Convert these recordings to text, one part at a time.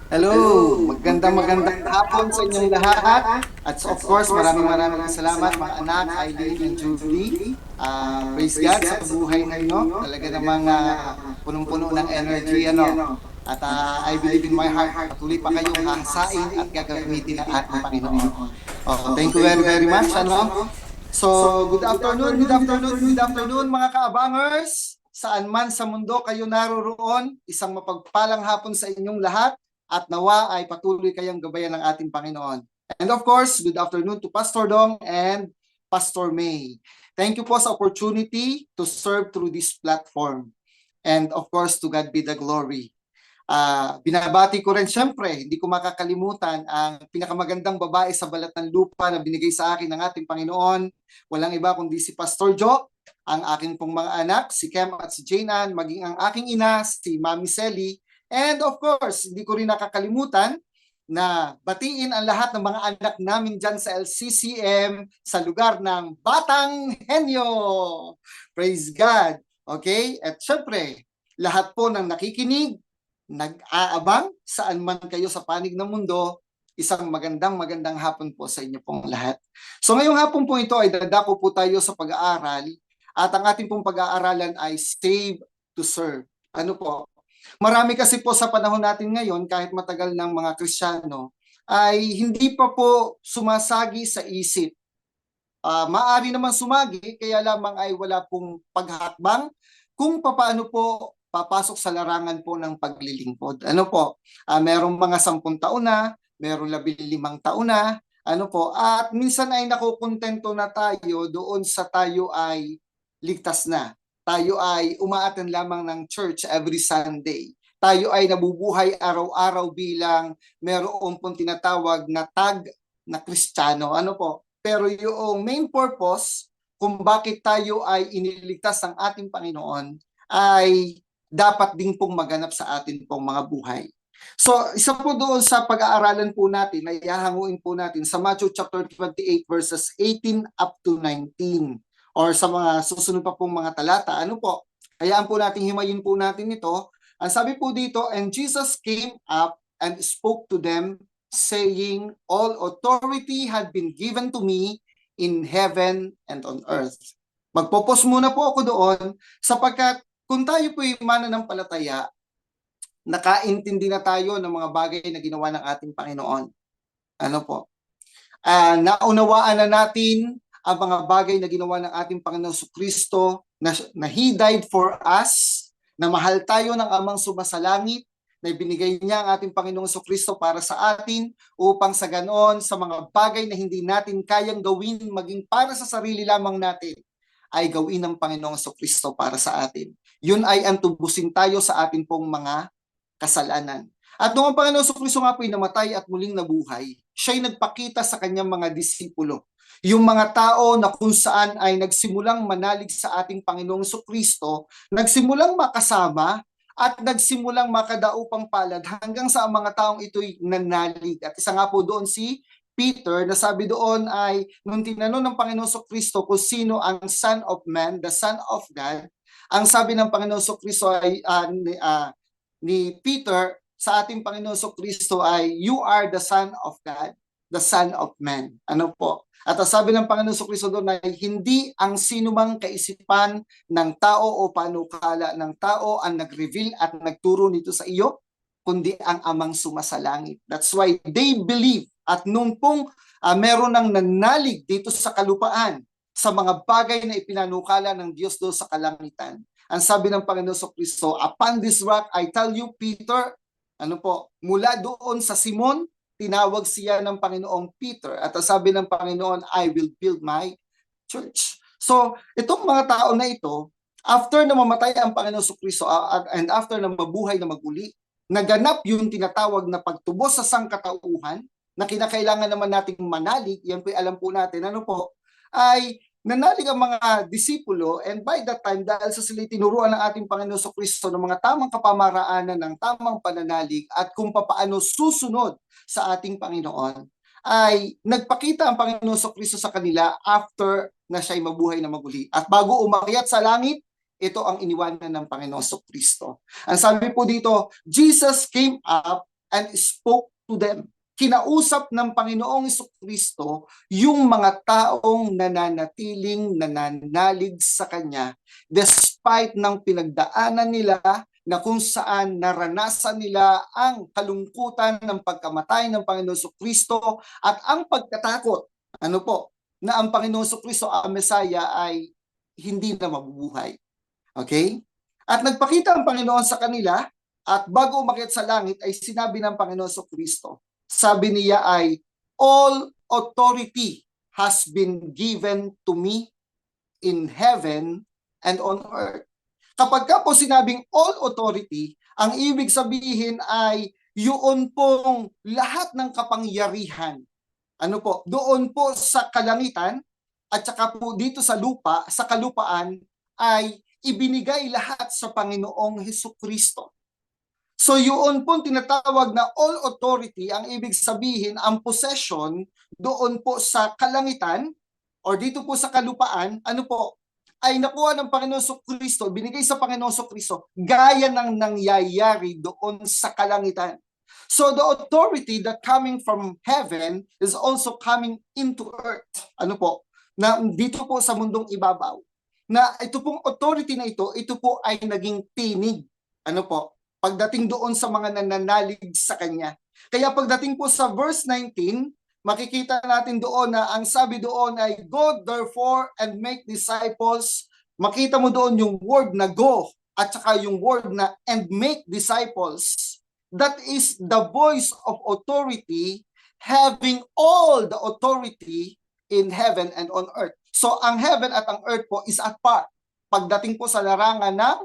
Hello, magandang hapon sa inyong lahat. At of course, maraming salamat mga anak, Eileen and Julie. Praise God sa buhay ninyo. Talaga namang punong-puno ng energy. At I believe in my heart, patuloy pa kayong hahasain at gagamitin ng ating Panginoon. Thank you very much. So, good afternoon mga kaabangers. Saan man sa mundo kayo naroroon, isang mapagpalang hapon sa inyong lahat at nawa ay patuloy kayang gabayan ng ating Panginoon. And of course, good afternoon to Pastor Dong and Pastor May. Thank you po sa opportunity to serve through this platform. And of course, to God be the glory. Binabati ko rin syempre, hindi ko makakalimutan ang pinakamagandang babae sa balat ng lupa na binigay sa akin ng ating Panginoon. Walang iba kundi si Pastor Joe, ang aking pong mga anak, si Kem at si Janan, maging ang aking ina, si Mami Selly. And of course, hindi ko rin nakakalimutan na batiin ang lahat ng mga anak namin dyan sa LCCM sa lugar ng Batang Henyo. Praise God. Okay? At syempre, lahat po ng nakikinig, nag-aabang saan man kayo sa panig ng mundo, isang magandang hapon po sa inyo pong lahat. So ngayong hapon po ito ay dadako po tayo sa pag-aaral at ang ating pong pag-aaralan ay Save to Serve. Ano po? Marami kasi po sa panahon natin ngayon, kahit matagal ng mga Kristiyano, ay hindi pa po sumasagi sa isip. Maaari naman sumagi, kaya lamang ay wala pong paghakbang kung paano po papasok sa larangan po ng paglilingkod. Ano po? Merong mga 10 taon na, merong 15 taon na, ano po? At minsan ay nakukontento na tayo doon sa tayo ay ligtas na. Tayo ay umaattend lamang ng church every Sunday. Tayo ay nabubuhay araw-araw bilang meron pong tinatawag na tag na Kristiyano. Ano po? Pero yung main purpose kung bakit tayo ay iniligtas ng ating Panginoon ay dapat din pong maganap sa atin pong mga buhay. So, isa po doon sa pag-aaralan po natin, ay hahanguin po natin sa Matthew chapter 28 verses 18 up to 19 or sa mga susunod pa pong mga talata. Ano po? Hayaan po natin, himayin po natin ito. Ang sabi po dito, and Jesus came up and spoke to them saying, all authority had been given to me in heaven and on earth. Magpopos muna po ako doon sapagkat kung tayo po yung mananampalataya, nakaintindi na tayo ng mga bagay na ginawa ng ating Panginoon. Ano po? Naunawaan na natin ang mga bagay na ginawa ng ating Panginoon Kristo na He died for us, na mahal tayo ng Amang sumasalangit, na ibinigay niya ang ating Panginoong Kristo para sa atin upang sa ganoon sa mga bagay na hindi natin kayang gawin maging para sa sarili lamang natin ay gawin ng Panginoong Kristo para sa atin. Yun ay antubusin tayo sa ating pong mga kasalanan. At noong ang Panginoong Kristo nga po ay namatay at muling nabuhay, siya'y nagpakita sa kanyang mga disipulo. Yung mga tao na kung saan ay nagsimulang manalig sa ating Panginoong Kristo, nagsimulang makasama at nagsimulang makadaupang palad hanggang sa mga taong ito'y nanalig. At isa nga po doon si Peter na sabi doon ay nung tinanong ng Panginoong Kristo kung sino ang Son of Man, the Son of God, ang sabi ng Panginoong Kristo ay ni Peter sa ating Panginoon Kristo ay you are the Son of God, the Son of Man. Ano po? At ang sabi ng Panginoon Kristo doon ay hindi ang sinumang kaisipan ng tao o panukala ng tao ang nag-reveal at nagturo nito sa iyo, kundi ang Amang sumasalangit. That's why they believe. At nung pong meron ng nanalig dito sa kalupaan sa mga bagay na ipinanukala ng Diyos doon sa kalangitan, ang sabi ng Panginoon Kristo, upon this rock I tell you, Peter, ano po, mula doon sa Simon, tinawag siya ng Panginoong Peter. At ang sabi ng Panginoon, I will build my church. So, itong mga tao na ito, after na mamatay ang Panginoon Kristo and after na mabuhay na maguli, naganap yung tinatawag na pagtubos sa sangkatauhan na kinakailangan naman nating manalig, yan po alam po natin, ano po, ay nanalig ang mga disipulo and by that time, dahil sa sila tinuruan ng ating Panginoon Kristo ng mga tamang kapamaraanan ng tamang pananalig at kung paano susunod sa ating Panginoon, ay nagpakita ang Panginoon Kristo sa kanila after na siya'y mabuhay na maguli. At bago umakyat sa langit, ito ang iniwanan ng Panginoon Kristo. Ang sabi po dito, Jesus came up and spoke to them. Kinausap ng Panginoong Jesucristo yung mga taong nananatiling nananalig sa Kanya despite ng pinagdaanan nila na kung saan naranasan nila ang kalungkutan ng pagkamatay ng Panginoong Jesucristo at ang pagkatakot, na ang Panginoong Jesucristo, ang Mesaya, ay hindi na mabubuhay. Okay? At nagpakita ang Panginoon sa kanila at bago umakyat sa langit ay sinabi ng Panginoon Jesucristo, sabi niya ay, all authority has been given to me in heaven and on earth. Kapag ka po sinabing all authority, ang ibig sabihin ay yun pong lahat ng kapangyarihan. Doon po sa kalangitan at saka po dito sa lupa, sa kalupaan, ay ibinigay lahat sa Panginoong Jesucristo. So yun po tinatawag na all authority, ang ibig sabihin, ang possession doon po sa kalangitan or dito po sa kalupaan, ay nakuha ng Panginoon Jesucristo, binigay sa Panginoon Jesucristo, gaya ng nangyayari doon sa kalangitan. So the authority that coming from heaven is also coming into earth. Na dito po sa mundong ibabaw. Na ito pong authority na ito po ay naging tinig. Pagdating doon sa mga nananalig sa Kanya. Kaya pagdating po sa verse 19, makikita natin doon na ang sabi doon ay, go therefore and make disciples. Makita mo doon yung word na go at saka yung word na and make disciples. That is the voice of authority having all the authority in heaven and on earth. So ang heaven at ang earth po is at par. Pagdating po sa larangan ng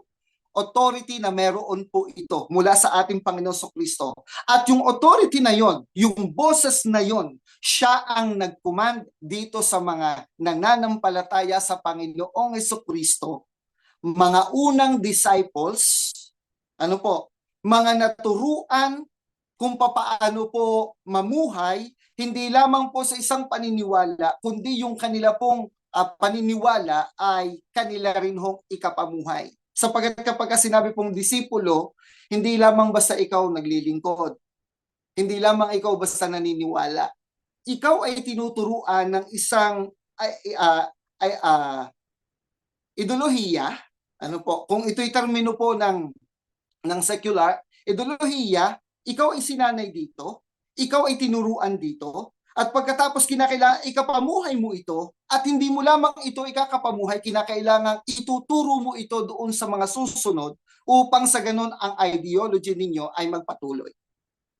authority na meron po ito mula sa ating Panginoon Jesucristo. At yung authority na yon, yung boses na yon, siya ang nag-command dito sa mga nananampalataya sa Panginoong Jesucristo. Mga unang disciples, mga naturuan kung papaano po mamuhay, hindi lamang po sa isang paniniwala, kundi yung kanila pong paniniwala ay kanila rin hong ikapamuhay. Sapagkat kapag sinabi pong disipulo, hindi lamang basta ikaw naglilingkod. Hindi lamang ikaw basta naniniwala. Ikaw ay tinuturuan ng isang ideolohiya. Kung ito'y termino po ng secular, ideolohiya, ikaw ay sinanay dito, ikaw ay tinuruan dito, at pagkatapos kinakailangan ikapamuhay mo ito at hindi mo lamang ito ikakapamuhay, kinakailangan ituturo mo ito doon sa mga susunod upang sa ganun ang ideology ninyo ay magpatuloy.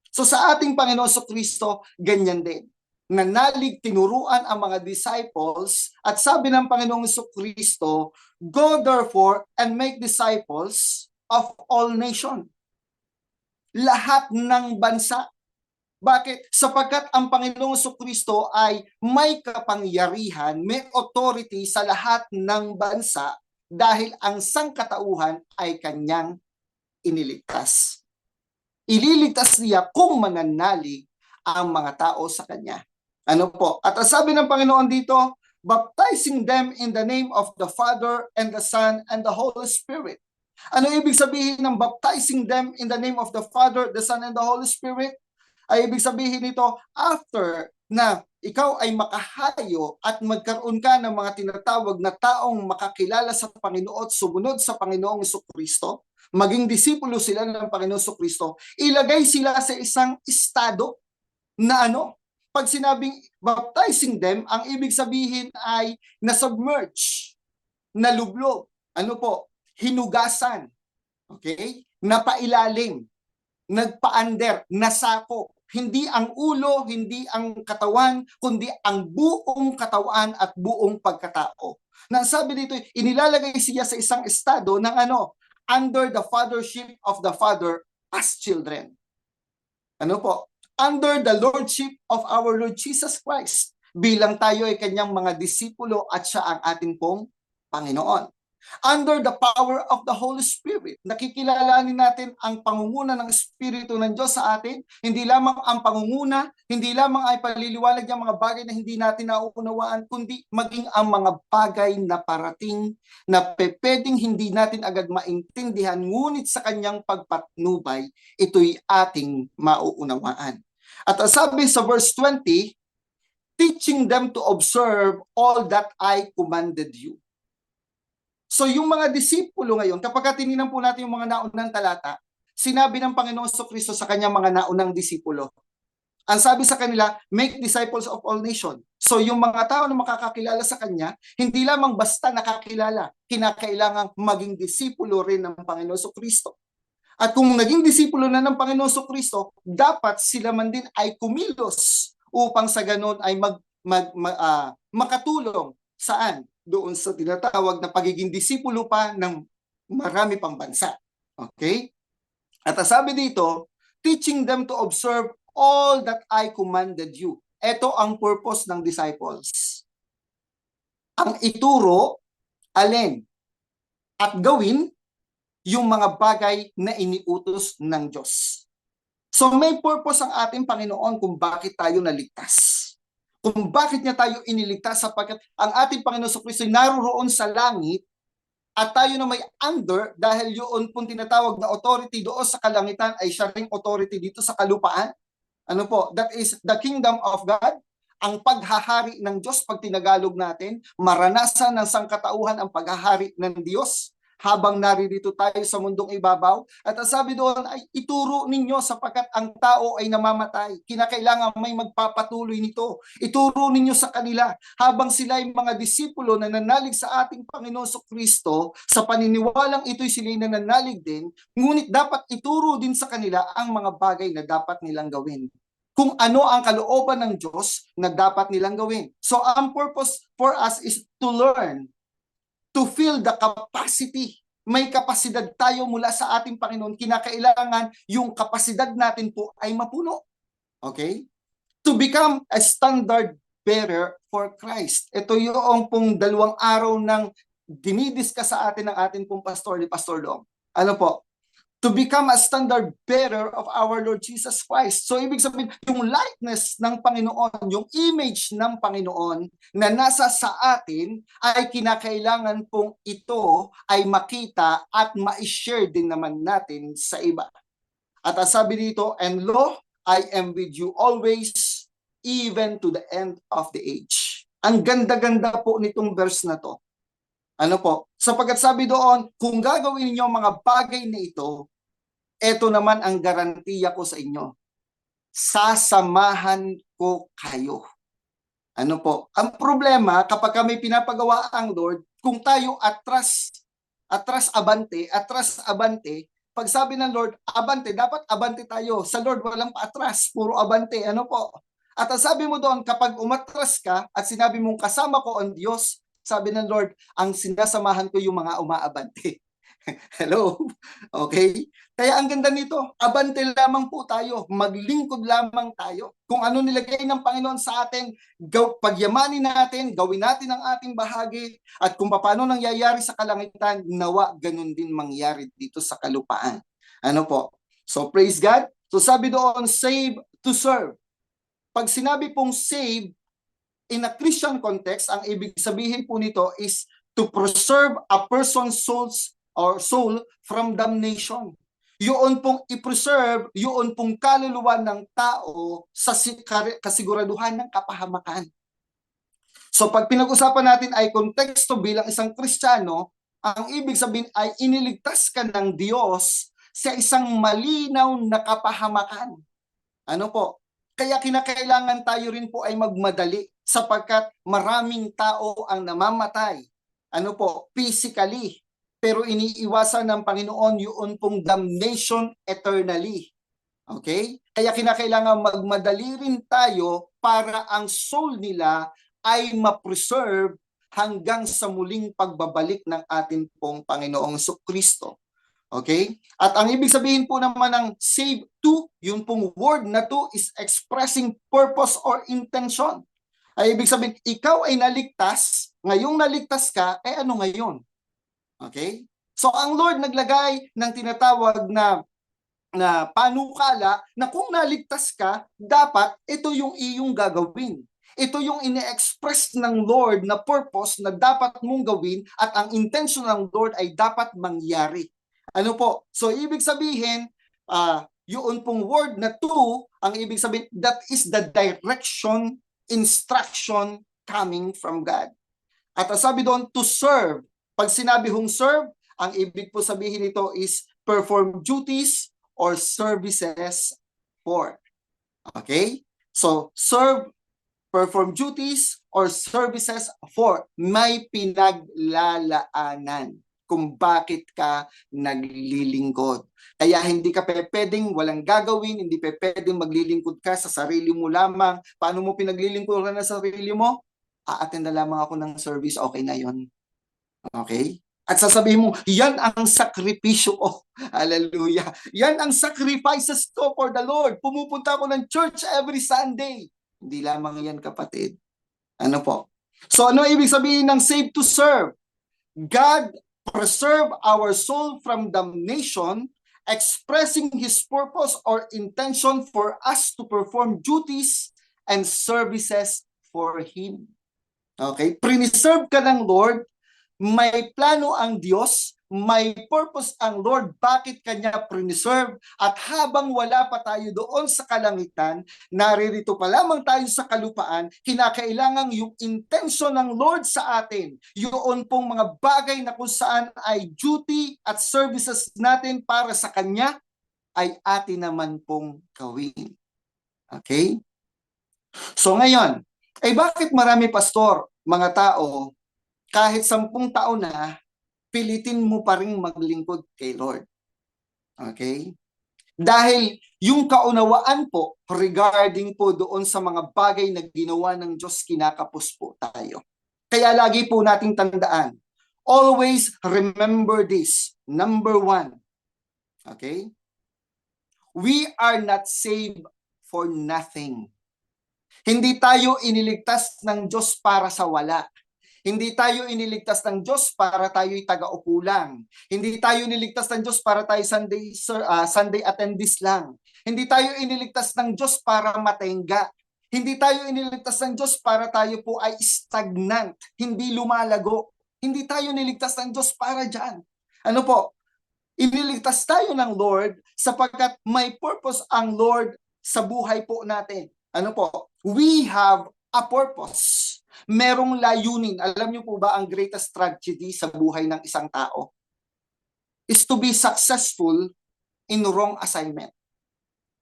So sa ating Panginoon Jesucristo, ganyan din. Nanalig, tinuruan ang mga disciples at sabi ng Panginoong Jesucristo, go therefore and make disciples of all nations. Lahat ng bansa. Bakit? Sapagkat ang Panginoong Jesucristo ay may kapangyarihan, may authority sa lahat ng bansa dahil ang sangkatauhan ay kanyang iniligtas. Ililigtas niya kung mananalig ang mga tao sa kanya. At sabi ng Panginoon dito, baptizing them in the name of the Father and the Son and the Holy Spirit. Ano ibig sabihin ng baptizing them in the name of the Father, the Son, and the Holy Spirit? Ay ibig sabihin nito, after na ikaw ay makahayo at magkaroon ka ng mga tinatawag na taong makakilala sa Panginoon, sumunod sa Panginoong Jesucristo, maging disipulo sila ng Panginoong Jesucristo, ilagay sila sa isang estado na pag sinabing baptizing them, ang ibig sabihin ay nasubmerge, nalublog, hinugasan, napailalim, nagpa-under, nasako. Hindi ang ulo, hindi ang katawan, kundi ang buong katawan at buong pagkatao. Nang sabi dito, inilalagay siya sa isang estado ng under the fathership of the Father as children. Under the lordship of our Lord Jesus Christ. Bilang tayo ay kanyang mga disipulo at siya ang ating pong Panginoon. Under the power of the Holy Spirit, nakikilalanin natin ang pangunguna ng Espiritu ng Diyos sa atin. Hindi lamang ang pangunguna, hindi lamang ay paliliwanag ng mga bagay na hindi natin nauunawaan, kundi maging ang mga bagay na parating na pwedeng hindi natin agad maintindihan, ngunit sa kanyang pagpatnubay, ito'y ating mauunawaan. At sabi sa verse 20, teaching them to observe all that I commanded you. So yung mga disipulo ngayon, kapag tininan po natin yung mga naunang talata, sinabi ng Panginoon Kristo sa kanyang mga naunang disipulo. Ang sabi sa kanila, make disciples of all nations. So yung mga tao na makakakilala sa kanya, hindi lamang basta nakakilala, kinakailangang maging disipulo rin ng Panginoon Kristo. At kung naging disipulo na ng Panginoon Kristo, dapat sila man din ay kumilos upang sa ganon ay makatulong saan? Doon sa tinatawag na pagiging disipulo pa ng marami pang bansa. Okay? At sabi dito, teaching them to observe all that I commanded you. Ito ang purpose ng disciples. Ang ituro, alin, at gawin yung mga bagay na iniutos ng Diyos. So may purpose ang ating Panginoon kung bakit tayo naligtas. Kung bakit niya tayo iniligtas, sapagkat ang ating Panginoon Kristo ay naroon sa langit at tayo na may under dahil yun pong tinatawag na authority doon sa kalangitan ay siya ring authority dito sa kalupaan. Ano po? That is the kingdom of God. Ang paghahari ng Diyos, pag tinagalog natin, maranasan ng sangkatauhan ang paghahari ng Diyos habang naririto tayo sa mundong ibabaw. At ang sabi doon ay ituro ninyo sapagkat ang tao ay namamatay. Kinakailangan may magpapatuloy nito. Ituro ninyo sa kanila habang sila ay mga disipulo na nanalig sa ating Panginoon Kristo, sa paniniwalang ito'y sila'y nananalig din, ngunit dapat ituro din sa kanila ang mga bagay na dapat nilang gawin. Kung ano ang kalooban ng Diyos na dapat nilang gawin. So ang purpose for us is to learn, to feel the capacity. May kapasidad tayo mula sa ating Panginoon. Kinakailangan yung kapasidad natin po ay mapuno. Okay? To become a standard bearer for Christ. Ito yung pong 2 araw ng dinidiscuss sa atin ng ating pong pastor ni Pastor Long. Ano po? To become a standard bearer of our Lord Jesus Christ. So ibig sabihin, yung likeness ng Panginoon, yung image ng Panginoon na nasa sa atin ay kinakailangan pong ito ay makita at ma-share din naman natin sa iba. At ang sabi dito, and lo, I am with you always, even to the end of the age. Ang ganda-ganda po nitong verse na to. Ano po? Sapagkat sabi doon, kung gagawin niyo mga bagay na ito, ito naman ang garantiya ko sa inyo. Sasamahan ko kayo. Ano po? Ang problema, kapag kami pinapagawa ang Lord, kung tayo atras abante, pag sabi ng Lord, abante, dapat abante tayo. Sa Lord, walang paatras, puro abante. Ano po? At ang sabi mo doon, kapag umatras ka at sinabi mong kasama ko ang Diyos, sabi ng Lord, ang sinasamahan ko yung mga umaabante. Hello? Okay? Kaya ang ganda nito, abante lamang po tayo, maglingkod lamang tayo. Kung ano nilagay ng Panginoon sa atin, pagyamanin natin, gawin natin ang ating bahagi, at kung paano nangyayari sa kalangitan, nawa ganun din mangyari dito sa kalupaan. Ano po? So praise God. So sabi doon, save to serve. Pag sinabi pong save, in a Christian context, ang ibig sabihin po nito is to preserve a person's soul from damnation. Yun pong i-preserve, yun pong kaluluwa ng tao sa kasiguraduhan ng kapahamakan. So pag pinag-usapan natin ay konteksto bilang isang Kristiyano, ang ibig sabihin ay iniligtas ka ng Diyos sa isang malinaw na kapahamakan. Ano po? Kaya kinakailangan tayo rin po ay magmadali sapagkat maraming tao ang namamatay. Ano po? Physically. Pero iniiwasan ng Panginoon yun pong damnation eternally. Okay? Kaya kinakailangan magmadali rin tayo para ang soul nila ay ma-preserve hanggang sa muling pagbabalik ng ating pong Panginoong Kristo. Okay? At ang ibig sabihin po naman ng save to, yun pong word na to is expressing purpose or intention. Ay ibig sabihin, ikaw ay naligtas, ngayong naligtas ka, ano ngayon? Okay? So ang Lord naglagay ng tinatawag na panukala na kung naligtas ka, dapat ito yung iyong gagawin. Ito yung ine-express ng Lord na purpose na dapat mong gawin at ang intention ng Lord ay dapat mangyari. Ano po? So ibig sabihin, yun pong word na to, ang ibig sabihin, that is the direction, instruction coming from God. At ang sabi doon, to serve. Pag sinabi hong serve, ang ibig po sabihin nito is perform duties or services for. Okay? So, serve, perform duties, or services for. May pinaglalaanan kung bakit ka naglilingkod. Kaya hindi ka pwedeng walang gagawin, hindi pwedeng maglilingkod ka sa sarili mo lamang. Paano mo pinaglilingkuran na sarili mo? A-attend na lamang ako ng service, okay na yon. Okay? At sasabihin mo, yan ang sakripisyo ko. Hallelujah. Yan ang sacrifices ko for the Lord. Pumupunta ako ng church every Sunday. Hindi lamang yan, kapatid. Ano po? So ano ibig sabihin ng save to serve? God preserve our soul from damnation, expressing His purpose or intention for us to perform duties and services for Him. Okay? Preserve ka ng Lord. May plano ang Diyos, may purpose ang Lord, bakit kanya preserve. At habang wala pa tayo doon sa kalangitan, naririto pa lamang tayo sa kalupaan, kinakailangan yung intention ng Lord sa atin, yun pong mga bagay na kung saan ay duty at services natin para sa Kanya, ay atin naman pong gawin. Okay? So ngayon, bakit marami, pastor, mga tao, kahit 10 taon na, pilitin mo pa rin maglingkod kay Lord. Okay? Dahil yung kaunawaan po regarding po doon sa mga bagay na ginawa ng Diyos, kinakapos po tayo. Kaya lagi po nating tandaan, always remember this. Number 1, okay? We are not saved for nothing. Hindi tayo iniligtas ng Diyos para sa wala. Hindi tayo iniligtas ng Diyos para tayo'y taga-upo lang. Hindi tayo iniligtas ng Diyos para tayo Sunday attendees lang. Hindi tayo iniligtas ng Diyos para matenga. Hindi tayo iniligtas ng Diyos para tayo po ay stagnant, hindi lumalago. Hindi tayo niligtas ng Diyos para dyan. Ano po? Iniligtas tayo ng Lord sapagkat may purpose ang Lord sa buhay po natin. Ano po? We have a purpose. Merong layunin. Alam niyo po ba ang greatest tragedy sa buhay ng isang tao? Is to be successful in wrong assignment.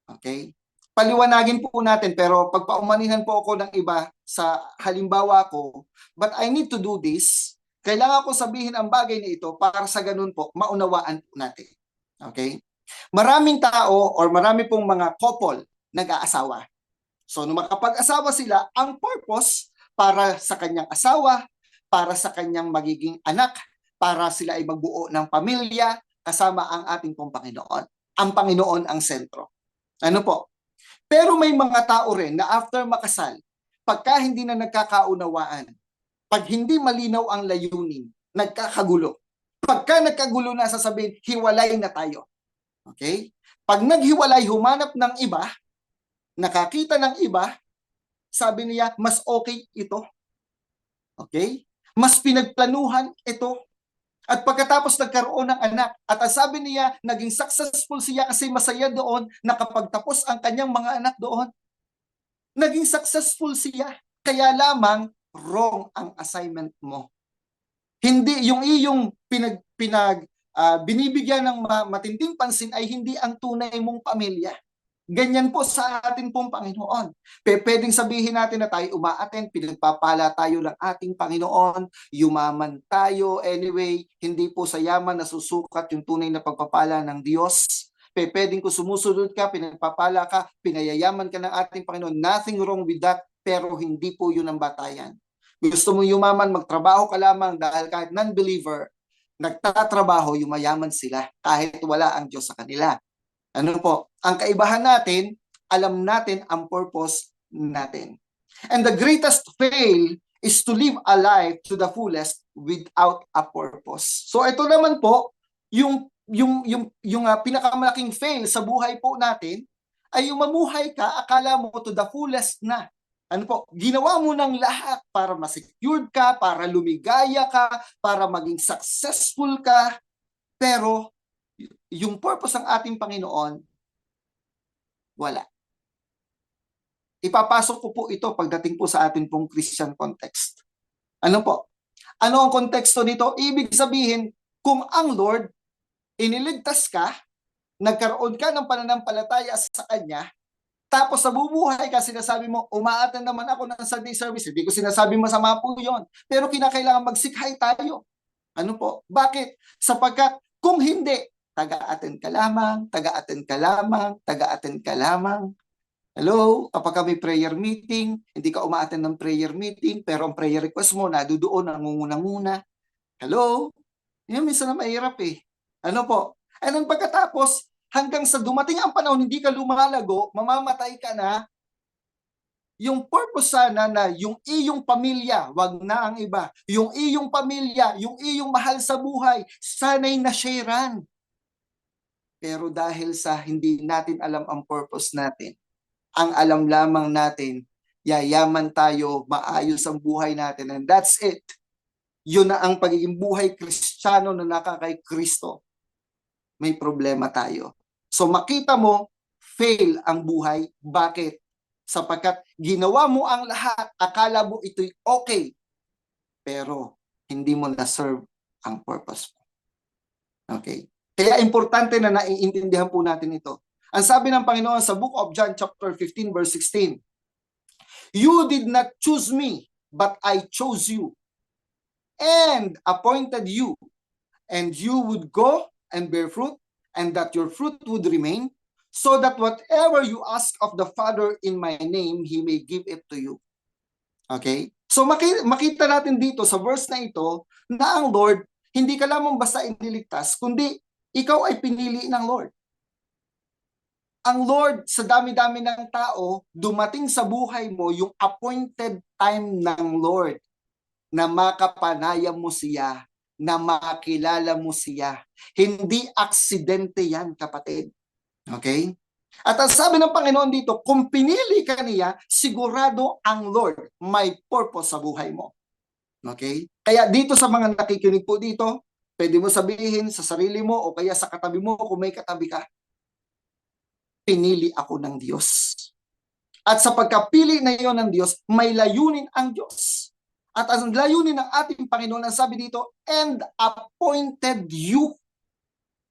Okay? Paliwanagin po natin, pero pagpaumanihan po ako ng iba sa halimbawa ko, but I need to do this. Kailangan ko sabihin ang bagay na ito para sa ganun po, maunawaan po natin. Okay? Maraming tao or marami pong mga couple nag-aasawa. So, nung makapag-asawa sila, ang purpose para sa kanyang asawa, para sa kanyang magiging anak, para sila ay magbuo ng pamilya, kasama ang ating pong Panginoon. Ang Panginoon ang sentro. Ano po? Pero may mga tao rin na after makasal, pagka hindi na nagkakaunawaan, pag hindi malinaw ang layunin, nagkakagulo. Pagka nagkagulo na, sasabihin, hiwalay na tayo. Okay? Pag naghiwalay, humanap ng iba, nakakita ng iba, sabi niya, mas okay ito. Okay? Mas pinagplanuhan ito. At pagkatapos nagkaroon ng anak, at ang sabi niya, naging successful siya kasi masaya doon, nakapagtapos ang kanyang mga anak doon. Naging successful siya. Kaya lamang, wrong ang assignment mo. Hindi, yung iyong binibigyan ng matinding pansin ay hindi ang tunay mong pamilya. Ganyan po sa atin pong Panginoon. Pwedeng sabihin natin na tayo umaattend, pinagpapala tayo ng ating Panginoon, yumaman tayo. Anyway, hindi po sa yaman nasusukat yung tunay na pagpapala ng Diyos. Pwedeng kung sumusunod ka, pinagpapala ka, pinayayaman ka ng ating Panginoon. Nothing wrong with that, pero hindi po yun ang batayan. Gusto mo yumaman, magtrabaho ka lamang dahil kahit non-believer, nagtatrabaho, yumayaman sila kahit wala ang Diyos sa kanila. Ano po? Ang kaibahan natin, alam natin ang purpose natin. And the greatest fail is to live a life to the fullest without a purpose. So ito naman po, yung pinakamalaking fail sa buhay po natin ay yung mamuhay ka, akala mo to the fullest na. Ano po, ginawa mo ng lahat para ma-secured ka, para lumigaya ka, para maging successful ka, pero yung purpose ng ating Panginoon, wala. Ipapasok ko po ito pagdating po sa atin pong Christian context. Ano po? Ano ang konteksto nito? Ibig sabihin, kung ang Lord, iniligtas ka, nagkaroon ka ng pananampalataya sa Kanya, tapos nabubuhay ka, sinasabi mo, umaatan naman ako ng Sunday service. Hindi ko sinasabi masama po yun. Pero kinakailangan magsikhay tayo. Ano po? Bakit? Sapagkat kung hindi, taga-attend ka lamang, taga-attend ka lamang, taga-attend ka lamang. Hello? Kapag may prayer meeting, hindi ka umaattend ng prayer meeting, pero ang prayer request mo, nadudoon, nangunguna-nguna. Hello? Yan, minsan na mahirap eh. Ano po? And then pagkatapos, hanggang sa dumating ang panahon, hindi ka lumalago, mamamatay ka na, yung purpose sana na yung iyong pamilya, wag na ang iba, yung iyong pamilya, yung iyong mahal sa buhay, sana'y na-sharean. Pero dahil sa hindi natin alam ang purpose natin, ang alam lamang natin, yayaman tayo, maayos ang buhay natin, and that's it. Yun na ang pagiging buhay Kristiyano na nakakay Kristo. May problema tayo. So makita mo, fail ang buhay. Bakit? Sapagkat ginawa mo ang lahat, akala mo ito'y okay, pero hindi mo na-serve ang purpose mo. Okay? Kaya importante na naiintindihan po natin ito. Ang sabi ng Panginoon sa Book of John chapter 15 verse 16, "You did not choose me, but I chose you and appointed you, and you would go and bear fruit, and that your fruit would remain, so that whatever you ask of the Father in my name, He may give it to you." Okay? So makita natin dito sa verse na ito na ang Lord, hindi ka lamang basta iniligtas, kundi ikaw ay pinili ng Lord. Ang Lord, sa dami-dami ng tao, dumating sa buhay mo yung appointed time ng Lord na makapanayam mo siya, na makilala mo siya. Hindi aksidente yan, kapatid. Okay? At ang sabi ng Panginoon dito, kung pinili ka niya, sigurado ang Lord may purpose sa buhay mo. Okay? Kaya dito sa mga nakikinig po dito, pwede mo sabihin sa sarili mo o kaya sa katabi mo kung may katabi ka, pinili ako ng Diyos. At sa pagkapili na iyon ng Diyos, may layunin ang Diyos. At ang layunin ng ating Panginoon, ang sabi dito, and appointed you.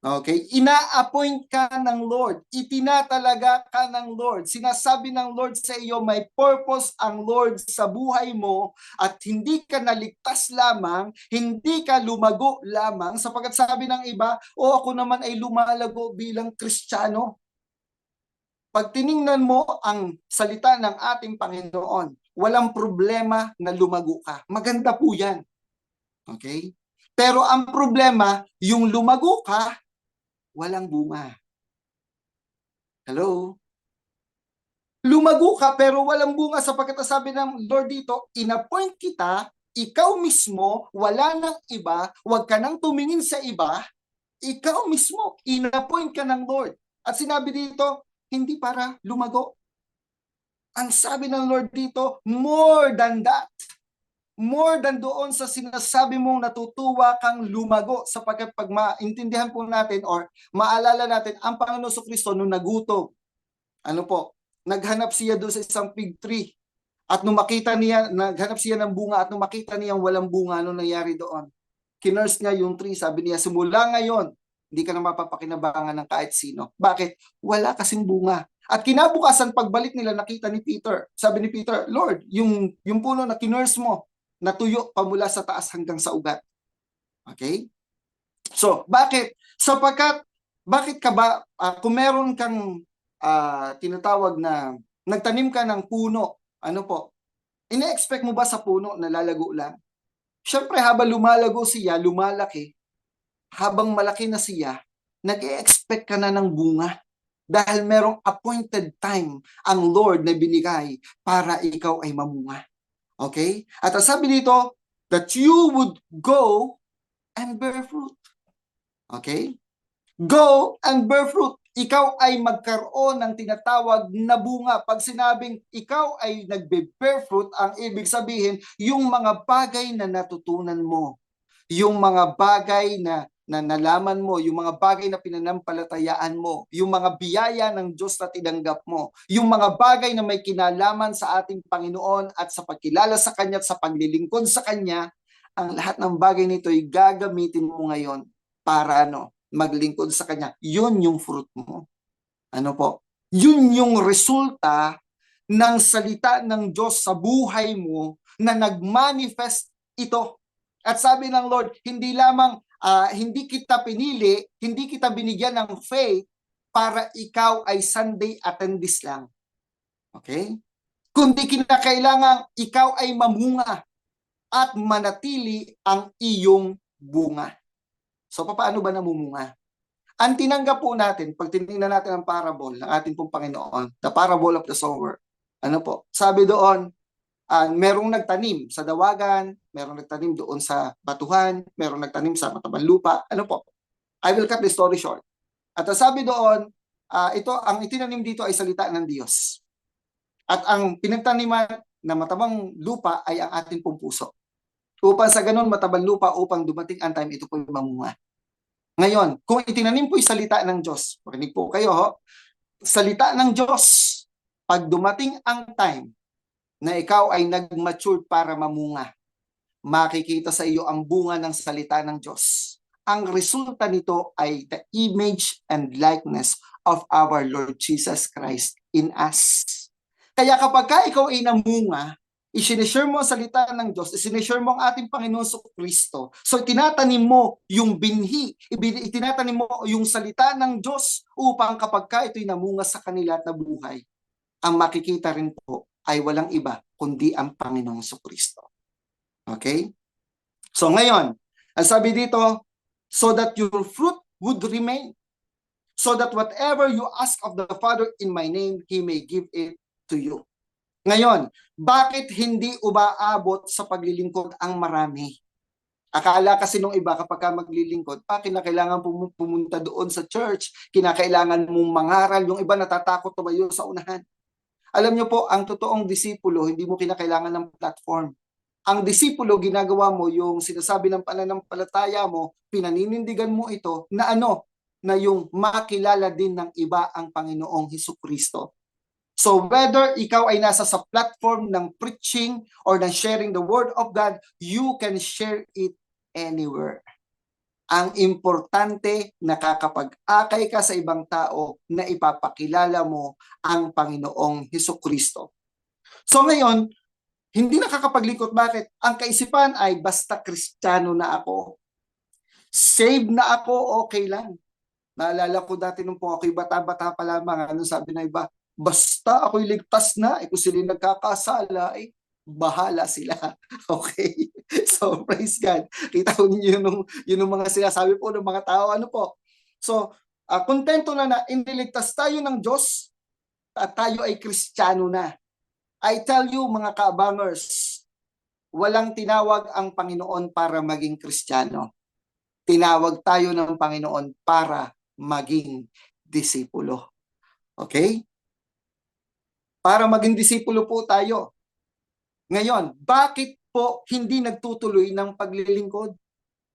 Okay? Ina-appoint ka ng Lord. Itinatalaga ka ng Lord. Sinasabi ng Lord sa iyo, may purpose ang Lord sa buhay mo at hindi ka naligtas lamang, hindi ka lumago lamang, sapagkat sabi ng iba, ako naman ay lumalago bilang Kristiyano. Pag tiningnan mo ang salita ng ating Panginoon, walang problema na lumago ka. Maganda po yan. Okay? Pero ang problema, yung lumago ka, walang bunga. Hello? Lumago ka pero walang bunga sapagkat sabi ng Lord dito, inappoint kita, ikaw mismo, wala nang iba, huwag ka nang tumingin sa iba, ikaw mismo, inappoint ka ng Lord. At sinabi dito, hindi para lumago. Ang sabi ng Lord dito, more than that. More than doon sa sinasabi mong natutuwa kang lumago, sapagkat pag maintindihan po natin or maalala natin, ang Panginoon Kristo nung nagutom, ano po, naghanap siya doon sa isang fig tree. At nung makita niya, naghanap siya ng bunga at nung makita niya walang bunga, ano nangyari doon? Kinurse niya yung tree, sabi niya, simula ngayon, hindi ka na mapapakinabangan ng kahit sino. Bakit? Wala kasing bunga. At kinabukasan, pagbalik nila, nakita ni Peter. Sabi ni Peter, Lord, yung puno na kinurse mo, natuyo pa mula sa taas hanggang sa ugat. Okay? So, bakit? Sapagkat, bakit ka ba, kung meron kang tinatawag na, nagtanim ka ng puno, ano po, ina-expect mo ba sa puno na lalago lang? Siyempre, habang lumalago siya, lumalaki, habang malaki na siya, nag-e-expect ka na ng bunga. Dahil merong appointed time ang Lord na binigay para ikaw ay mamunga. Okay? At ang sabi dito, that you would go and bear fruit. Okay? Go and bear fruit. Ikaw ay magkaroon ng tinatawag na bunga. Pag sinabing ikaw ay nagbe-bear fruit, ang ibig sabihin, yung mga bagay na natutunan mo, yung mga bagay na nalaman mo, yung mga bagay na pinanampalatayaan mo, yung mga biyaya ng Diyos na tinanggap mo, yung mga bagay na may kinalaman sa ating Panginoon at sa pagkilala sa Kanya at sa paglilingkod sa Kanya, ang lahat ng bagay nito ay gagamitin mo ngayon para maglingkod sa Kanya. Yun yung fruit mo. Ano po? Yun yung resulta ng salita ng Diyos sa buhay mo na nag-manifest ito. At sabi ng Lord, hindi lamang hindi kita pinili, hindi kita binigyan ng faith para ikaw ay Sunday attendee lang. Okay? Kundi kinakailangan ikaw ay mamunga at manatili ang iyong bunga. So paano ba namumunga? Ang tinanggap po natin, pag tinignan natin ang parable ng ating pong Panginoon, the parable of the sower, ano po? Sabi doon, merong nagtanim sa dawagan, merong nagtanim doon sa batuhan, merong nagtanim sa matabang lupa. Ano po? I will cut the story short. At sabi doon, ito ang itinanim dito ay salita ng Diyos. At ang pinagtaniman na matabang lupa ay ang ating pong puso. Upang sa ganun matabang lupa, upang dumating ang time, ito po yung mamunga. Ngayon, kung itinanim po yung salita ng Diyos, marinig po kayo, salita ng Diyos, pag dumating ang time na ikaw ay nag-mature para mamunga, makikita sa iyo ang bunga ng salita ng Diyos. Ang resulta nito ay the image and likeness of our Lord Jesus Christ in us. Kaya kapag ikaw ay namunga, isineshare mo ang salita ng Diyos, isineshare mo ang ating Panginoon sa Kristo. So itinatanim mo yung binhi, itinatanim mo yung salita ng Diyos upang kapag ito'y namunga sa kanila at nabuhay, ang makikita rin po ay walang iba kundi ang Panginoong Kristo. Okay? So ngayon, ang sabi dito, so that your fruit would remain, so that whatever you ask of the Father in my name, He may give it to you. Ngayon, bakit hindi umaabot sa paglilingkod ang marami? Akala kasi nung iba kapag ka maglilingkod, kinakailangan pumunta doon sa church, kinakailangan mong mangaral, yung iba natatakot tumayo sa unahan. Alam niyo po, ang totoong disipulo, hindi mo kinakailangan ng platform. Ang disipulo, ginagawa mo yung sinasabi ng pananampalataya mo, pinaninindigan mo ito na na yung makilala din ng iba ang Panginoong Hesukristo. So whether ikaw ay nasa sa platform ng preaching or ng sharing the Word of God, you can share it anywhere. Ang importante, nakakapag-akay ka sa ibang tao na ipapakilala mo ang Panginoong Hesukristo. So ngayon, hindi nakakapaglingkod. Bakit? Ang kaisipan ay basta Kristiyano na ako. Saved na ako, okay lang. Naalala ko dati nung po ako'y bata-bata pa lamang, sabi na iba, basta ako'y ligtas na, kung sila nagkakasala, bahala sila. Okay? So, praise God. Kita ko ninyo yung mga sinasabi po ng mga tao. So, kontento na iniligtas tayo ng Diyos at tayo ay Kristiyano na. I tell you, mga kaabangers, walang tinawag ang Panginoon para maging Kristiyano. Tinawag tayo ng Panginoon para maging disipulo. Okay? Para maging disipulo po tayo. Ngayon, bakit po hindi nagtutuloy ng paglilingkod?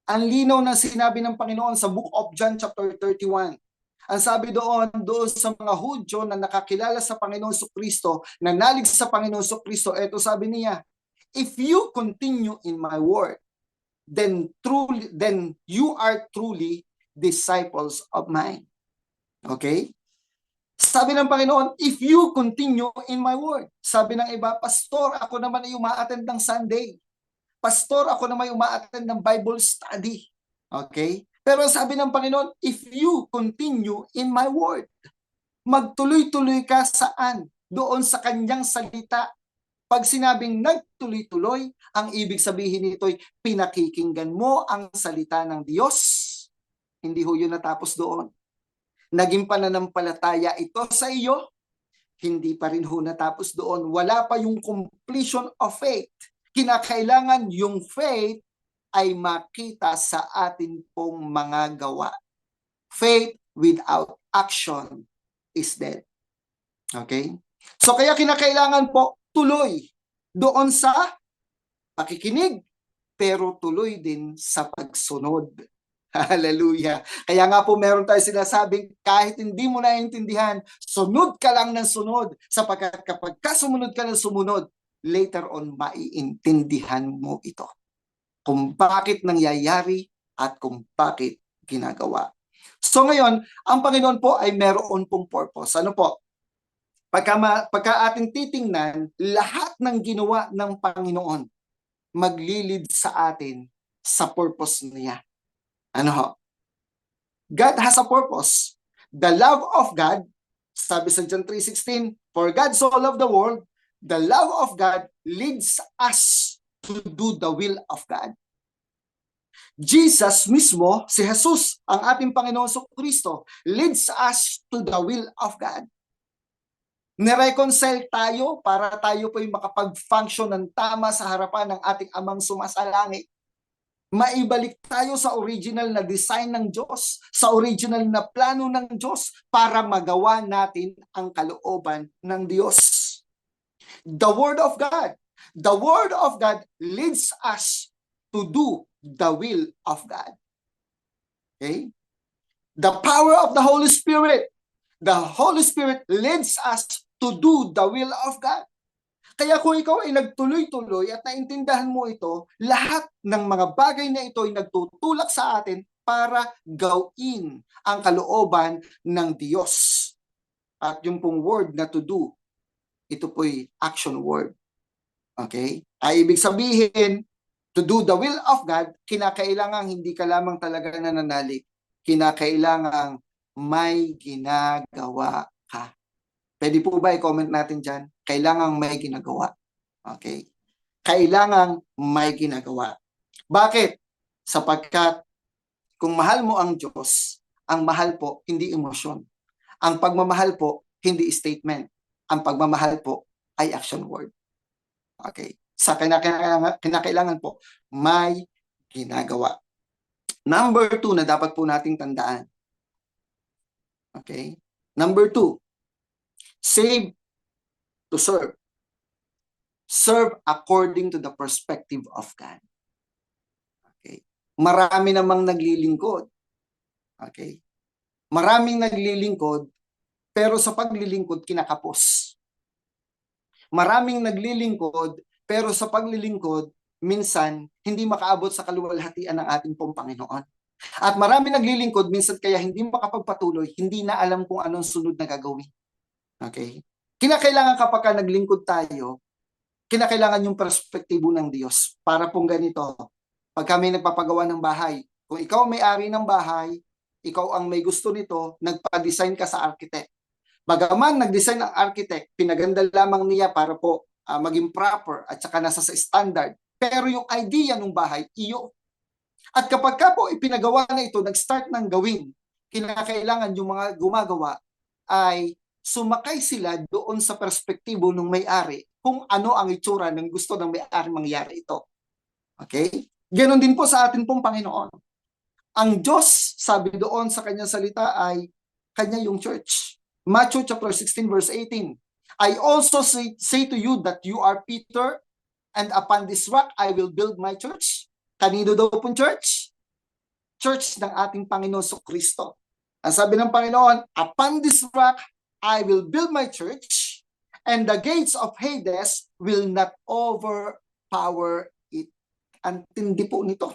Ang linaw na sinabi ng Panginoon sa Book of John chapter 31. Ang sabi doon sa mga Hudyo na nakakilala sa Panginoon Kristo, nanalig sa Panginoon Kristo, eto sabi niya, if you continue in my word, then you are truly disciples of mine. Okay? Sabi ng Panginoon, if you continue in my word. Sabi ng iba, Pastor, ako naman ay umaattend ng Sunday. Pastor, ako naman ay umaattend ng Bible study. Okay? Pero sabi ng Panginoon, if you continue in my word, magtuloy-tuloy ka saan? Doon sa kanyang salita. Pag sinabing nagtuloy-tuloy, ang ibig sabihin nito'y pinakikinggan mo ang salita ng Diyos. Hindi ho yun natapos doon. Naging pananampalataya ito sa iyo, hindi pa rin ho natapos doon. Wala pa yung completion of faith. kinakailangan yung faith ay makita sa atin pong mga gawa. Faith without action is dead. Okay? So kaya kinakailangan po tuloy doon sa pakikinig, pero tuloy din sa pagsunod. Hallelujah. Kaya nga po meron tayo sinasabing kahit hindi mo naiintindihan, sunod ka lang ng sunod sapagkat kapag sumunod ka ng sumunod, later on maiintindihan mo ito. Kung bakit nangyayari at kung bakit ginagawa. So ngayon, ang Panginoon po ay meron pong purpose. Ano po? Pagka ating titingnan, lahat ng ginawa ng Panginoon maglilid sa atin sa purpose niya. Ano ho? God has a purpose. The love of God, sabi sa John 3:16, for God so loved the world, the love of God leads us to do the will of God. Jesus mismo, si Jesus, ang ating Panginoon Kristo, leads us to the will of God. Nireconcile tayo para tayo po'y makapag-function ng tama sa harapan ng ating Amang sumasalangit. Maibalik tayo sa original na design ng Diyos, sa original na plano ng Diyos para magawa natin ang kalooban ng Diyos. The Word of God. The Word of God leads us to do the will of God. Okay? The power of the Holy Spirit. The Holy Spirit leads us to do the will of God. Kaya kung ikaw ay nagtuloy-tuloy at naintindahan mo ito, lahat ng mga bagay na ito ay nagtutulak sa atin para gawin ang kalooban ng Diyos. At yung pong word na to do, ito po'y action word. Okay? Ay ibig sabihin, to do the will of God, kinakailangan hindi ka lamang talaga nananalig. Kinakailangan may ginagawa ka. Pwede po ba i-comment natin dyan? Kailangang may ginagawa. Okay? Kailangang may ginagawa. Bakit? Sapagkat kung mahal mo ang Diyos, ang mahal po, hindi emosyon. Ang pagmamahal po, hindi statement. Ang pagmamahal po ay action word. Okay? Sa kinakailangan po, may ginagawa. Number 2 na dapat po nating tandaan. Okay? Number 2, save to serve. Serve according to the perspective of God. Okay. Marami namang naglilingkod. Okay. Maraming naglilingkod, pero sa paglilingkod kinakapos. Maraming naglilingkod, pero sa paglilingkod, minsan hindi makaabot sa kaluwalhatian ng ating pong Panginoon. At marami naglilingkod, minsan kaya hindi makapagpatuloy, hindi na alam kung anong sunod na gagawin. Okay? Kinakailangan kapag naglingkod tayo, kinakailangan yung perspektibo ng Diyos. Para pong ganito, pag kami nagpapagawa ng bahay, kung ikaw may-ari ng bahay, ikaw ang may gusto nito, nagpa-design ka sa architect. Bagaman nag-design ang architect, pinaganda lamang niya para po maging proper at saka nasa sa standard. Pero yung idea ng bahay, iyo. At kapag ka po ipinagawa na ito, nag-start ng gawin, kinakailangan yung mga gumagawa ay sumakay sila doon sa perspektibo ng may-ari kung ano ang itsura ng gusto ng may-ari mangyari ito. Okay? Ganon din po sa atin pong Panginoon. Ang Diyos, sabi doon sa kanyang salita ay kanya yung church. Matthew chapter 16 verse 18. I also say to you that you are Peter, and upon this rock I will build my church. Kanino daw pong church? Church ng ating Panginoon Kristo. Ang sabi ng Panginoon, upon this rock I will build my church, and the gates of Hades will not overpower it. Ang tindi po nito.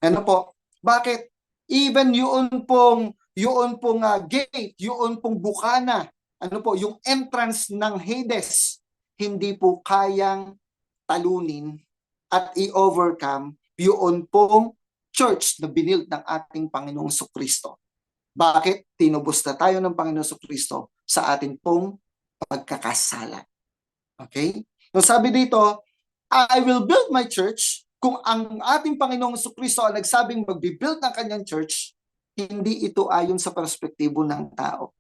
Ano po? Bakit? Even yun pong gate, yun pong bukana, ano po, yung entrance ng Hades, hindi po kayang talunin at i-overcome yun pong church na binild ng ating Panginoong Kristo. Bakit? Tinubos na tayo ng Panginoong Kristo sa ating pong pagkakasala. Okay? So sabi dito, I will build my church. Kung ang ating Panginoong Kristo ang nagsabing magbibuild ng kanyang church, hindi ito ayon sa perspektibo ng tao.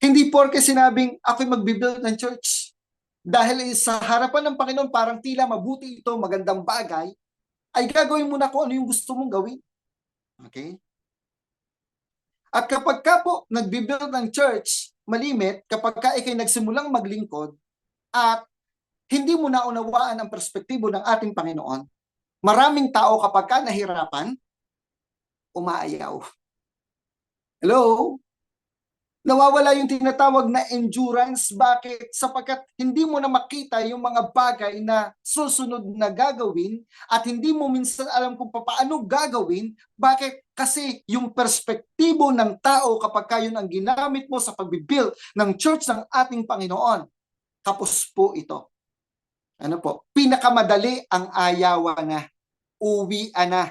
Hindi porke sinabing ako'y magbibuild ng church, Dahil sa harapan ng Panginoon, parang tila mabuti ito, magandang bagay, ay gagawin mo na kung ano yung gusto mong gawin. Okay? At kapag ka po nagbibuild ng church, malimit, kapag ka ikay nagsimulang maglingkod, at hindi mo naunawaan ang perspektibo ng ating Panginoon, maraming tao kapag ka nahirapan, umaayaw. Hello? Nawawala yung tinatawag na endurance. Bakit? Sapagkat hindi mo na makita yung mga bagay na susunod na gagawin at hindi mo minsan alam kung paano gagawin. Bakit? Kasi yung perspektibo ng tao kapag kayo ang ginamit mo sa pagbibuild ng church ng ating Panginoon, kapos po ito. Ano po? Pinakamadali ang ayawa na. Uwian na.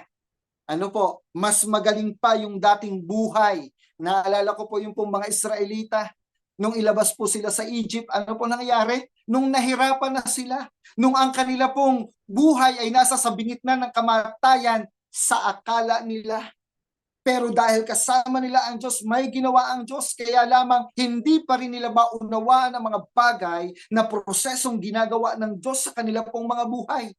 Ano po? Mas magaling pa yung dating buhay. Naalala ko po yung pong mga Israelita, nung ilabas po sila sa Egypt, ano po nangyari? Nung nahirapan na sila, nung ang kanila pong buhay ay nasa sa bingit na ng kamatayan sa akala nila. Pero dahil kasama nila ang Diyos, may ginawa ang Diyos, kaya lamang hindi pa rin nila maunawaan ang mga bagay na prosesong ginagawa ng Diyos sa kanila pong mga buhay.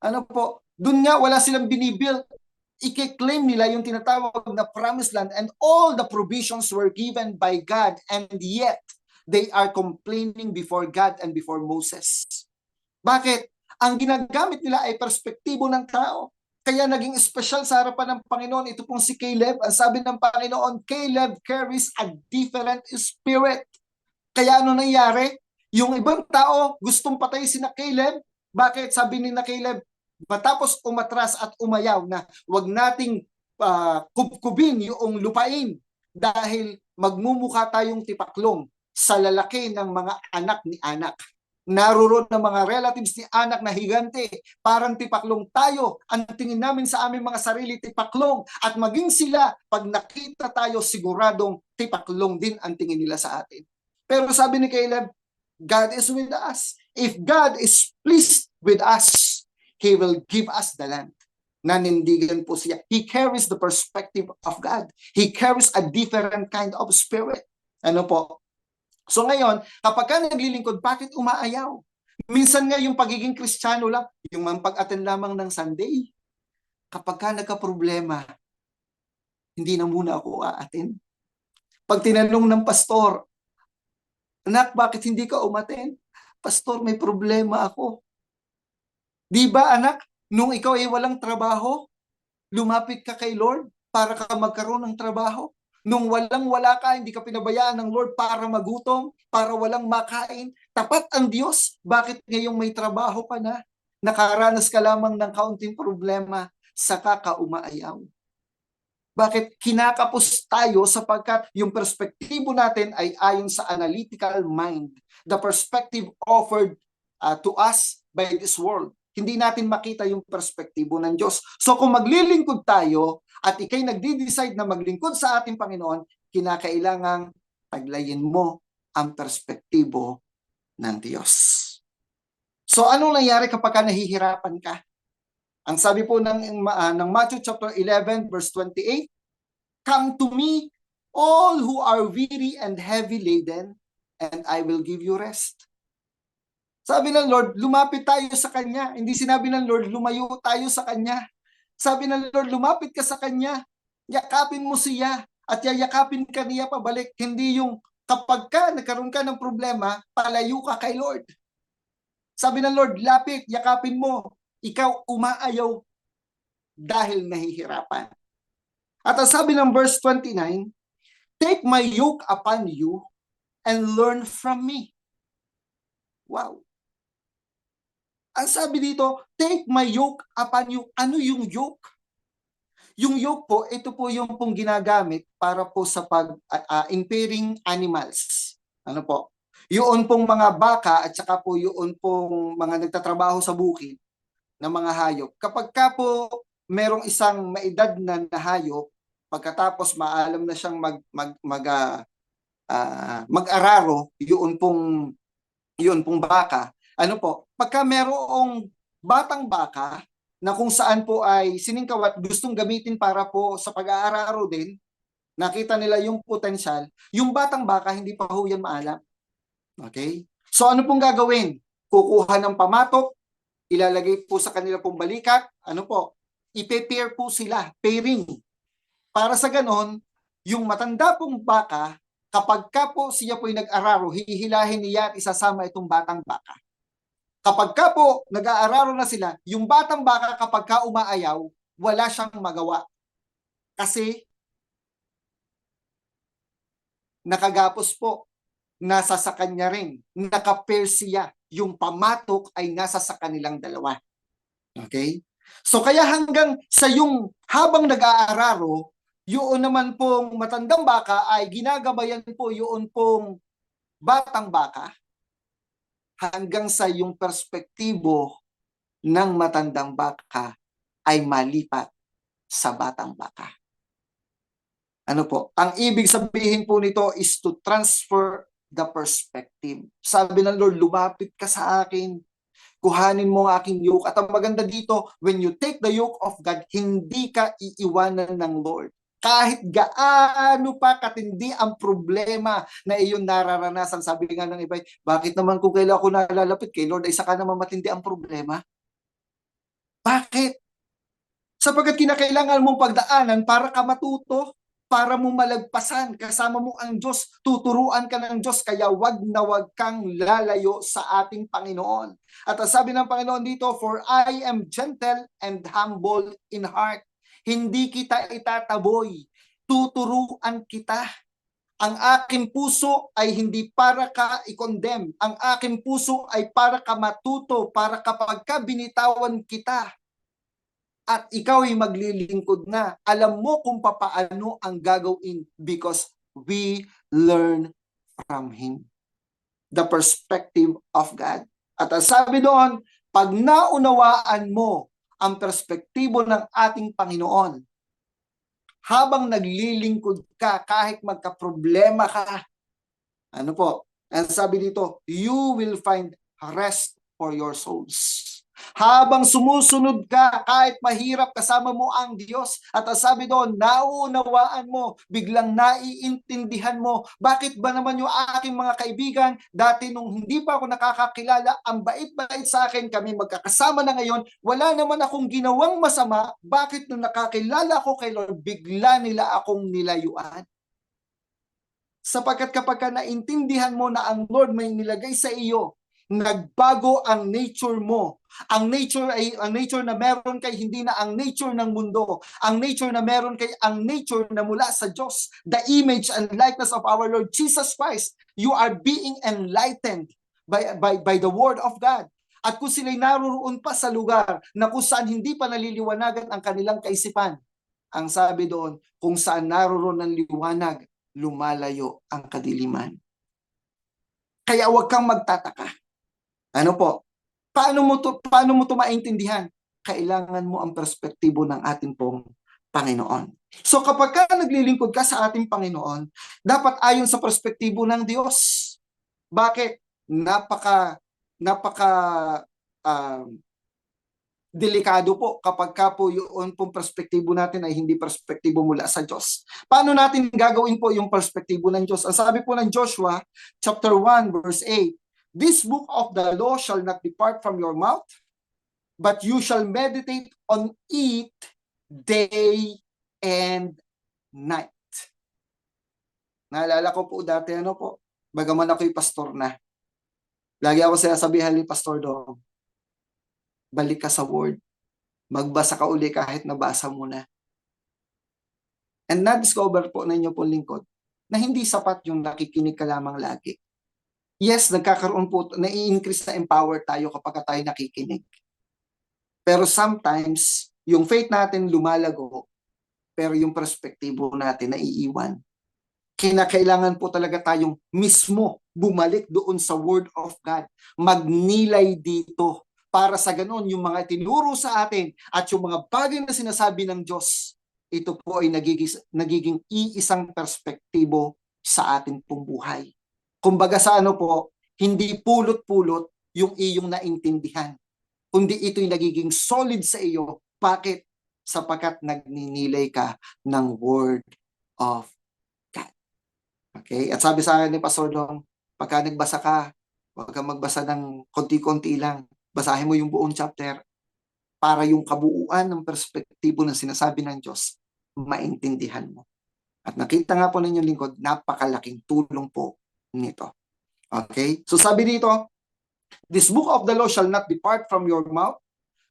Ano po? Doon nga wala silang binibuild. I-claim nila yung tinatawag na promised land and all the provisions were given by God, and yet they are complaining before God and before Moses. Bakit? Ang ginagamit nila ay perspektibo ng tao. Kaya naging espesyal sa harapan ng Panginoon ito pong si Caleb. Ang sabi ng Panginoon, Caleb carries a different spirit. Kaya ano nangyari? Yung ibang tao gustong patayin si na Caleb. Bakit? Sabi ni na Caleb, matapos umatras at umayaw na wag nating kubkubin yung lupain dahil magmumukha tayong tipaklong sa lalaki ng mga anak ni anak. Naroon ng mga relatives ni anak na higante, parang tipaklong tayo. Ang tingin namin sa aming mga sarili, tipaklong. At maging sila, pag nakita tayo, siguradong tipaklong din ang tingin nila sa atin. Pero sabi ni Caleb, God is with us. If God is pleased with us, He will give us the land. Nanindigan po siya. He carries the perspective of God. He carries a different kind of spirit. Ano po? So ngayon, kapag ka naglilingkod, bakit umaayaw? Minsan nga yung pagiging Kristiyano lang, yung pag-attend lamang ng Sunday. Kapag ka nagka-problema, hindi na muna ako aattend. Pag tinanong ng pastor, anak, bakit hindi ka umattend? Pastor, may problema ako. Di ba anak, nung ikaw ay walang trabaho, lumapit ka kay Lord para ka magkaroon ng trabaho. Nung walang-wala ka, hindi ka pinabayaan ng Lord para magutom, para walang makain. Tapat ang Diyos. Bakit ngayong may trabaho ka na? Nakaranas ka lamang ng kaunting problema, saka ka umaayaw. Bakit kinakapos tayo sapagkat yung perspektibo natin ay ayon sa analytical mind, the perspective offered to us by this world. Hindi natin makita yung perspektibo ng Diyos. So kung maglilingkod tayo at ikay nagdi-decide na maglingkod sa ating Panginoon, kinakailangang taglayin mo ang perspektibo ng Diyos. So anong nangyari kapag nahihirapan ka? Ang sabi po ng Matthew chapter 11 verse 28, come to me all who are weary and heavy laden, and I will give you rest. Sabi ng Lord, lumapit tayo sa Kanya. Hindi sinabi ng Lord, lumayo tayo sa Kanya. Sabi ng Lord, lumapit ka sa Kanya. Yakapin mo siya at yayakapin ka niya pabalik. Hindi yung kapag ka nagkaroon ka ng problema, palayo ka kay Lord. Sabi ng Lord, lapit, yakapin mo. Ikaw umaayaw dahil nahihirapan. At ang sabi ng verse 29, take my yoke upon you and learn from me. Wow. Ang sabi dito, take my yoke upon you. Ano yung yoke? Yung yoke po, ito po yung pong ginagamit para po sa impairing animals. Ano po? Yun pong mga baka at saka po yun pong mga nagtatrabaho sa bukid na mga hayop. Kapag ka po merong isang maedad na hayop, pagkatapos maalam na siyang mag-araro, yun pong baka, ano po, pagka merong batang baka na kung saan po ay siningkawat gustong gamitin para po sa pag-aararo din, nakita nila yung potensyal, yung batang baka hindi pa ho yan maalam. Okay? So ano pong gagawin? Kukuha ng pamatok, ilalagay po sa kanila pong balikat, ano po, ipe-pair po sila, pairing. Para sa ganon, yung matanda pong baka, kapag ka po siya po'y nag-araro, hihilahin niya at isasama itong batang baka. Kapag ka po nag-aararo na sila, yung batang baka kapag ka umaayaw, wala siyang magawa. Kasi nakagapos po, nasa sa kanya rin, naka-pair siya, yung pamatok ay nasa sa kanilang dalawa. Okay? So kaya hanggang sa yung habang nag-aararo, yun naman pong matandang baka ay ginagabayan po yun pong batang baka hanggang sa yung perspektibo ng matandang baka ay malipat sa batang baka. Ano po? Ang ibig sabihin po nito is to transfer the perspective. Sabi ng Lord, lumapit ka sa akin, kuhanin mo ang aking yoke. At ang maganda dito, when you take the yoke of God, hindi ka iiwanan ng Lord. Kahit gaano pa katindi ang problema na iyon nararanasan. Sabi nga ng iba, bakit naman kung kailan ako nalalapit kay Lord ay saka naman matindi ang problema? Bakit? Sapagkat kinakailangan mong pagdaanan para ka matuto, para mo malagpasan, kasama mo ang Diyos, tuturuan ka ng Diyos, kaya wag na wag kang lalayo sa ating Panginoon. At ang sabi ng Panginoon dito, for I am gentle and humble in heart. Hindi kita itataboy, tuturuan kita. Ang aking puso ay hindi para ka i-condemn. Ang aking puso ay para ka matuto, para kapag ka binitawan kita, at ikaw ay maglilingkod na. Alam mo kung papaano ang gagawin because we learn from Him. The perspective of God. At ang sabi doon, pag naunawaan mo ang perspektibo ng ating Panginoon, habang naglilingkod ka, kahit magkaproblema ka, ano po, ang sabi dito, you will find rest for your souls. Habang sumusunod ka, kahit mahirap, kasama mo ang Diyos. At ang sabi doon, nauunawaan mo, biglang naiintindihan mo, bakit ba naman yung aking mga kaibigan, dati nung hindi pa ako nakakakilala, ang bait-bait sa akin, kami magkakasama na ngayon, wala naman akong ginawang masama, bakit nung nakakilala ako kay Lord, bigla nila akong nilayuan? Sapagkat kapag ka naintindihan mo na ang Lord may nilagay sa iyo, nagbago ang nature mo. Ang nature na meron kay hindi na ang nature ng mundo. Ang nature na meron kay ang nature na mula sa Diyos. The image and likeness of our Lord Jesus Christ. You are being enlightened by the word of God. At kung sila'y naroon pa sa lugar na kung saan hindi pa naliliwanagan ang kanilang kaisipan, ang sabi doon, kung saan naroon ang liwanag, lumalayo ang kadiliman. Kaya huwag kang magtataka. Ano po? Paano mo to maintindihan? Kailangan mo ang perspektibo ng ating pong Panginoon. So kapag ka naglilingkod ka sa ating Panginoon, dapat ayon sa perspektibo ng Diyos. Bakit? Napaka delikado po kapag ka po yung pong perspektibo natin ay hindi perspektibo mula sa Diyos. Paano natin gagawin po yung perspektibo ng Diyos? Ang sabi po ng Joshua, chapter 1, verse 8, this book of the law shall not depart from your mouth, but you shall meditate on it day and night. Naalala ko po dati, bagaman ako'y pastor na, lagi ako sinasabihan ni Pastor Dong, balik ka sa word. Magbasa ka uli kahit nabasa mo na. And na-discover po ninyo po lingkod na hindi sapat yung nakikinig ka lamang lagi. Yes, nagkakaroon po, nai-increase na empower tayo kapag tayo nakikinig. Pero sometimes, yung faith natin lumalago, pero yung perspektibo natin naiiwan. Kinakailangan po talaga tayong mismo bumalik doon sa Word of God. Magnilay dito. Para sa ganoon, yung mga tinuro sa atin at yung mga bagay na sinasabi ng Diyos, ito po ay nagiging iisang perspektibo sa ating pong buhay. Kumbaga sa po, hindi pulot-pulot yung iyong naintindihan, kundi ito'y nagiging solid sa iyo. Bakit? Sapagkat nagninilay ka ng Word of God. Okay? At sabi sa akin ni Pastor Dong, pagka nagbasa ka, Huwag kang magbasa ng konti-konti lang. Basahin mo yung buong chapter para yung kabuuan ng perspektibo ng sinasabi ng Diyos, maintindihan mo. At nakita nga po ninyo lingkod, napakalaking tulong po nito. Okay? So sabi dito, this book of the law shall not depart from your mouth,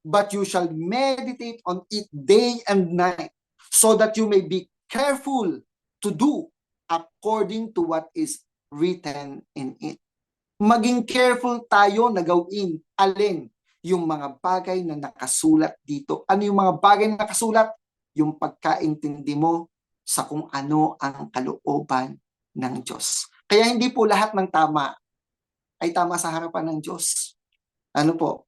but you shall meditate on it day and night, so that you may be careful to do according to what is written in it. Maging careful tayo na gawin alin yung mga bagay na nakasulat dito. Ano yung mga bagay na nakasulat? Yung pagkaintindi mo sa kung ano ang kalooban ng Diyos. Kaya hindi po lahat ng tama ay tama sa harapan ng Diyos. Ano po?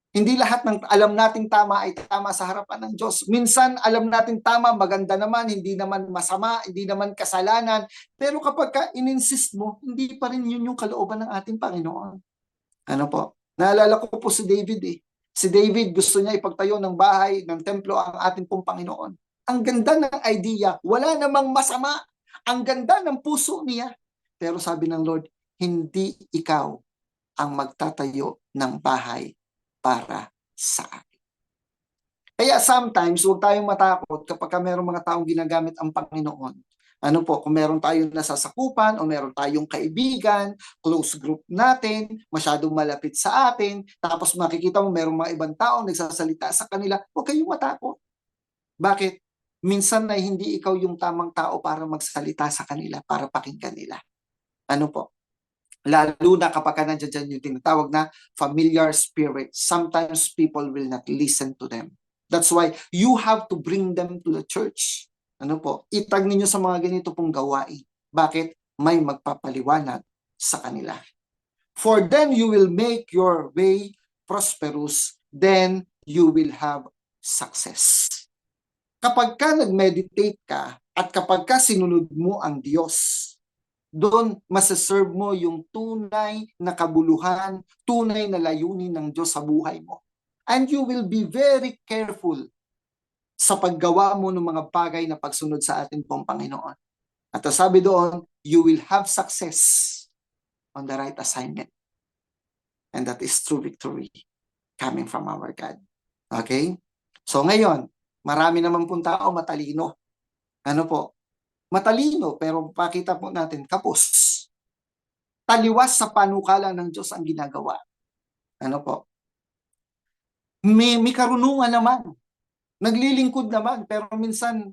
Hindi lahat ng alam nating tama ay tama sa harapan ng Diyos. Minsan alam nating tama, maganda naman, hindi naman masama, hindi naman kasalanan. Pero kapag in-insist mo, hindi pa rin yun yung kalooban ng ating Panginoon. Ano po? Naalala ko po si David eh. Si David gusto niya ipagtayo ng bahay, ng templo ang ating pong Panginoon. Ang ganda ng idea, wala namang masama. Ang ganda ng puso niya. Pero sabi ng Lord, hindi ikaw ang magtatayo ng bahay para sa akin. Kaya sometimes, huwag tayong matakot kapag mayroong mga taong ginagamit ang Panginoon. Ano po, kung meron tayong nasasakupan o meron tayong kaibigan, close group natin, masyadong malapit sa atin, tapos makikita mo meron mga ibang taong nagsasalita sa kanila, huwag kayong matakot. Bakit? Minsan ay hindi ikaw yung tamang tao para magsalita sa kanila, para pakinggan nila. Ano po? Lalo na kapag nandiyan yung tinatawag na familiar spirit, sometimes people will not listen to them. That's why you have to bring them to the church. Ano po? Itag ninyo sa mga ganito pong gawain. Bakit? May magpapaliwanag sa kanila. For then you will make your way prosperous, then you will have success. Kapag ka nag-meditate ka at kapag ka sinunod mo ang Diyos, doon masaserve mo yung tunay na kabuluhan, tunay na layunin ng Diyos sa buhay mo. And you will be very careful sa paggawa mo ng mga bagay na pagsunod sa ating pong Panginoon. At sabi doon, you will have success on the right assignment. And that is true victory coming from our God. Okay? So ngayon, marami naman pong tao matalino. Ano po? Matalino, pero pakita po natin, kapos. Taliwas sa panukala ng Diyos ang ginagawa. Ano po? May karunungan naman. Naglilingkod naman, pero minsan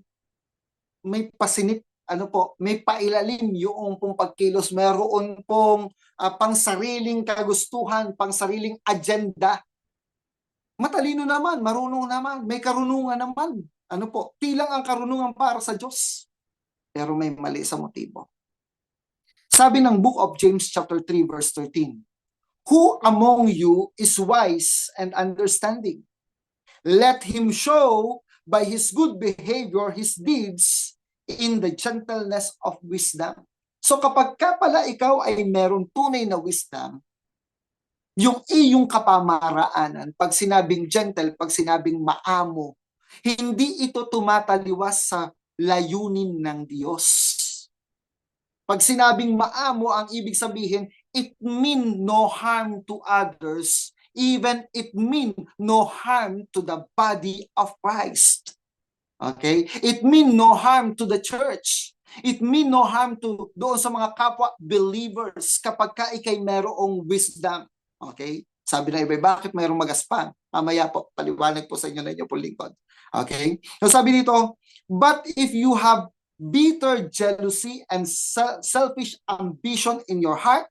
may pasinip, ano po, may pailalim yung pong pagkilos. Meron pong pangsariling kagustuhan, pangsariling agenda. Matalino naman, marunong naman, may karunungan naman. Ano po? Tilang ang karunungan para sa Diyos. Pero may mali sa motibo. Sabi ng Book of James chapter 3 verse 13, who among you is wise and understanding? Let him show by his good behavior his deeds in the gentleness of wisdom. So kapag ka pala ikaw ay meron tunay na wisdom, yung iyong kapamaraanan, pag sinabing gentle, pag sinabing maamo, hindi ito tumataliwas sa layunin ng Diyos. Pag sinabing maamo, ang ibig sabihin, it mean no harm to others, even it mean no harm to the body of Christ. Okay? It mean no harm to the church. It mean no harm to doon sa mga kapwa believers kapag ka ikay merong wisdom. Okay? Sabi na iba, bakit mayroong magaspang? Mamaya po, paliwanag po sa inyo na inyo po lingkod. Okay? So sabi dito, but if you have bitter jealousy and selfish ambition in your heart,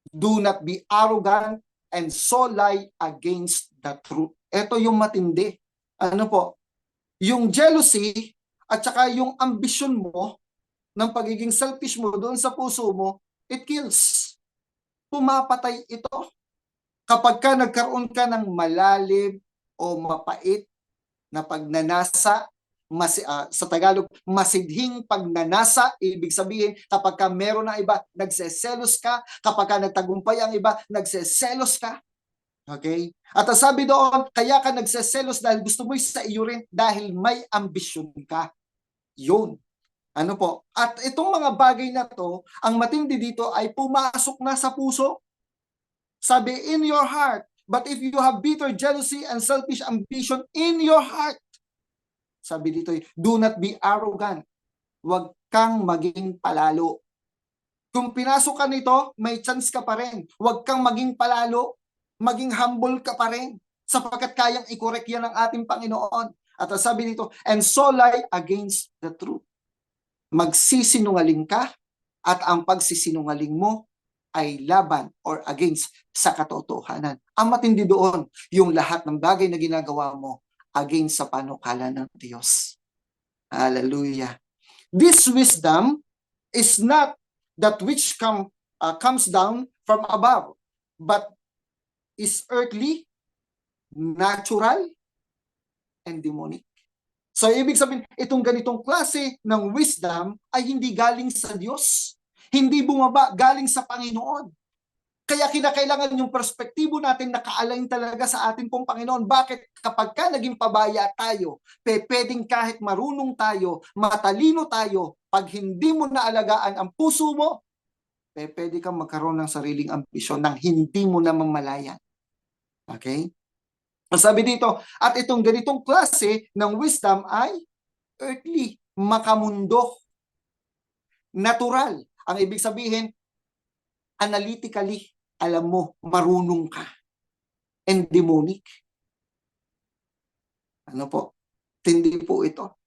do not be arrogant and so lie against the truth. Ito yung matindi. Ano po? Yung jealousy at saka yung ambition mo ng pagiging selfish mo doon sa puso mo, it kills. Pumapatay ito. Kapag ka nagkaroon ka ng malalim o mapait na pagnanasa, sa Tagalog, masidhing pagnanasa, ibig sabihin, kapag ka meron ng iba, nagseselos ka, kapag ka nagtagumpay ang iba, nagseselos ka. Okay? At sabi doon, kaya ka nagseselos dahil gusto mo sa iyo rin, dahil may ambisyon ka. Yun. Ano po? At itong mga bagay na to, ang matindi dito ay pumasok na sa puso. Sabi, in your heart. But if you have bitter jealousy and selfish ambition in your heart, sabi dito, do not be arrogant. Huwag kang maging palalo. Kung pinasok ka nito, may chance ka pa rin. Huwag kang maging palalo. Maging humble ka pa rin. Sapagkat kayang i-correct yan ng ating Panginoon. At sabi dito, and so lie against the truth. Magsisinungaling ka at ang pagsisinungaling mo ay laban or against sa katotohanan. Ang matindi doon, yung lahat ng bagay na ginagawa mo against sa panukala ng Diyos. Hallelujah. This wisdom is not that which comes down from above, but is earthly, natural, and demonic. So, ibig sabihin, itong ganitong klase ng wisdom ay hindi galing sa Diyos. Hindi bumaba, galing sa Panginoon. Kaya kinakailangan yung perspektibo natin naka-align talaga sa ating pong Panginoon. Bakit? Kapag ka naging pabaya tayo, pwedeng kahit marunong tayo, matalino tayo, pag hindi mo naalagaan ang puso mo, pwede kang magkaroon ng sariling ambisyon nang hindi mo na mamalayan. Okay? Sabi dito, at itong ganitong klase ng wisdom ay earthly, makamundo, natural. Ang ibig sabihin, analytically, alam mo, marunong ka. And demonic. Ano po? Hindi po ito.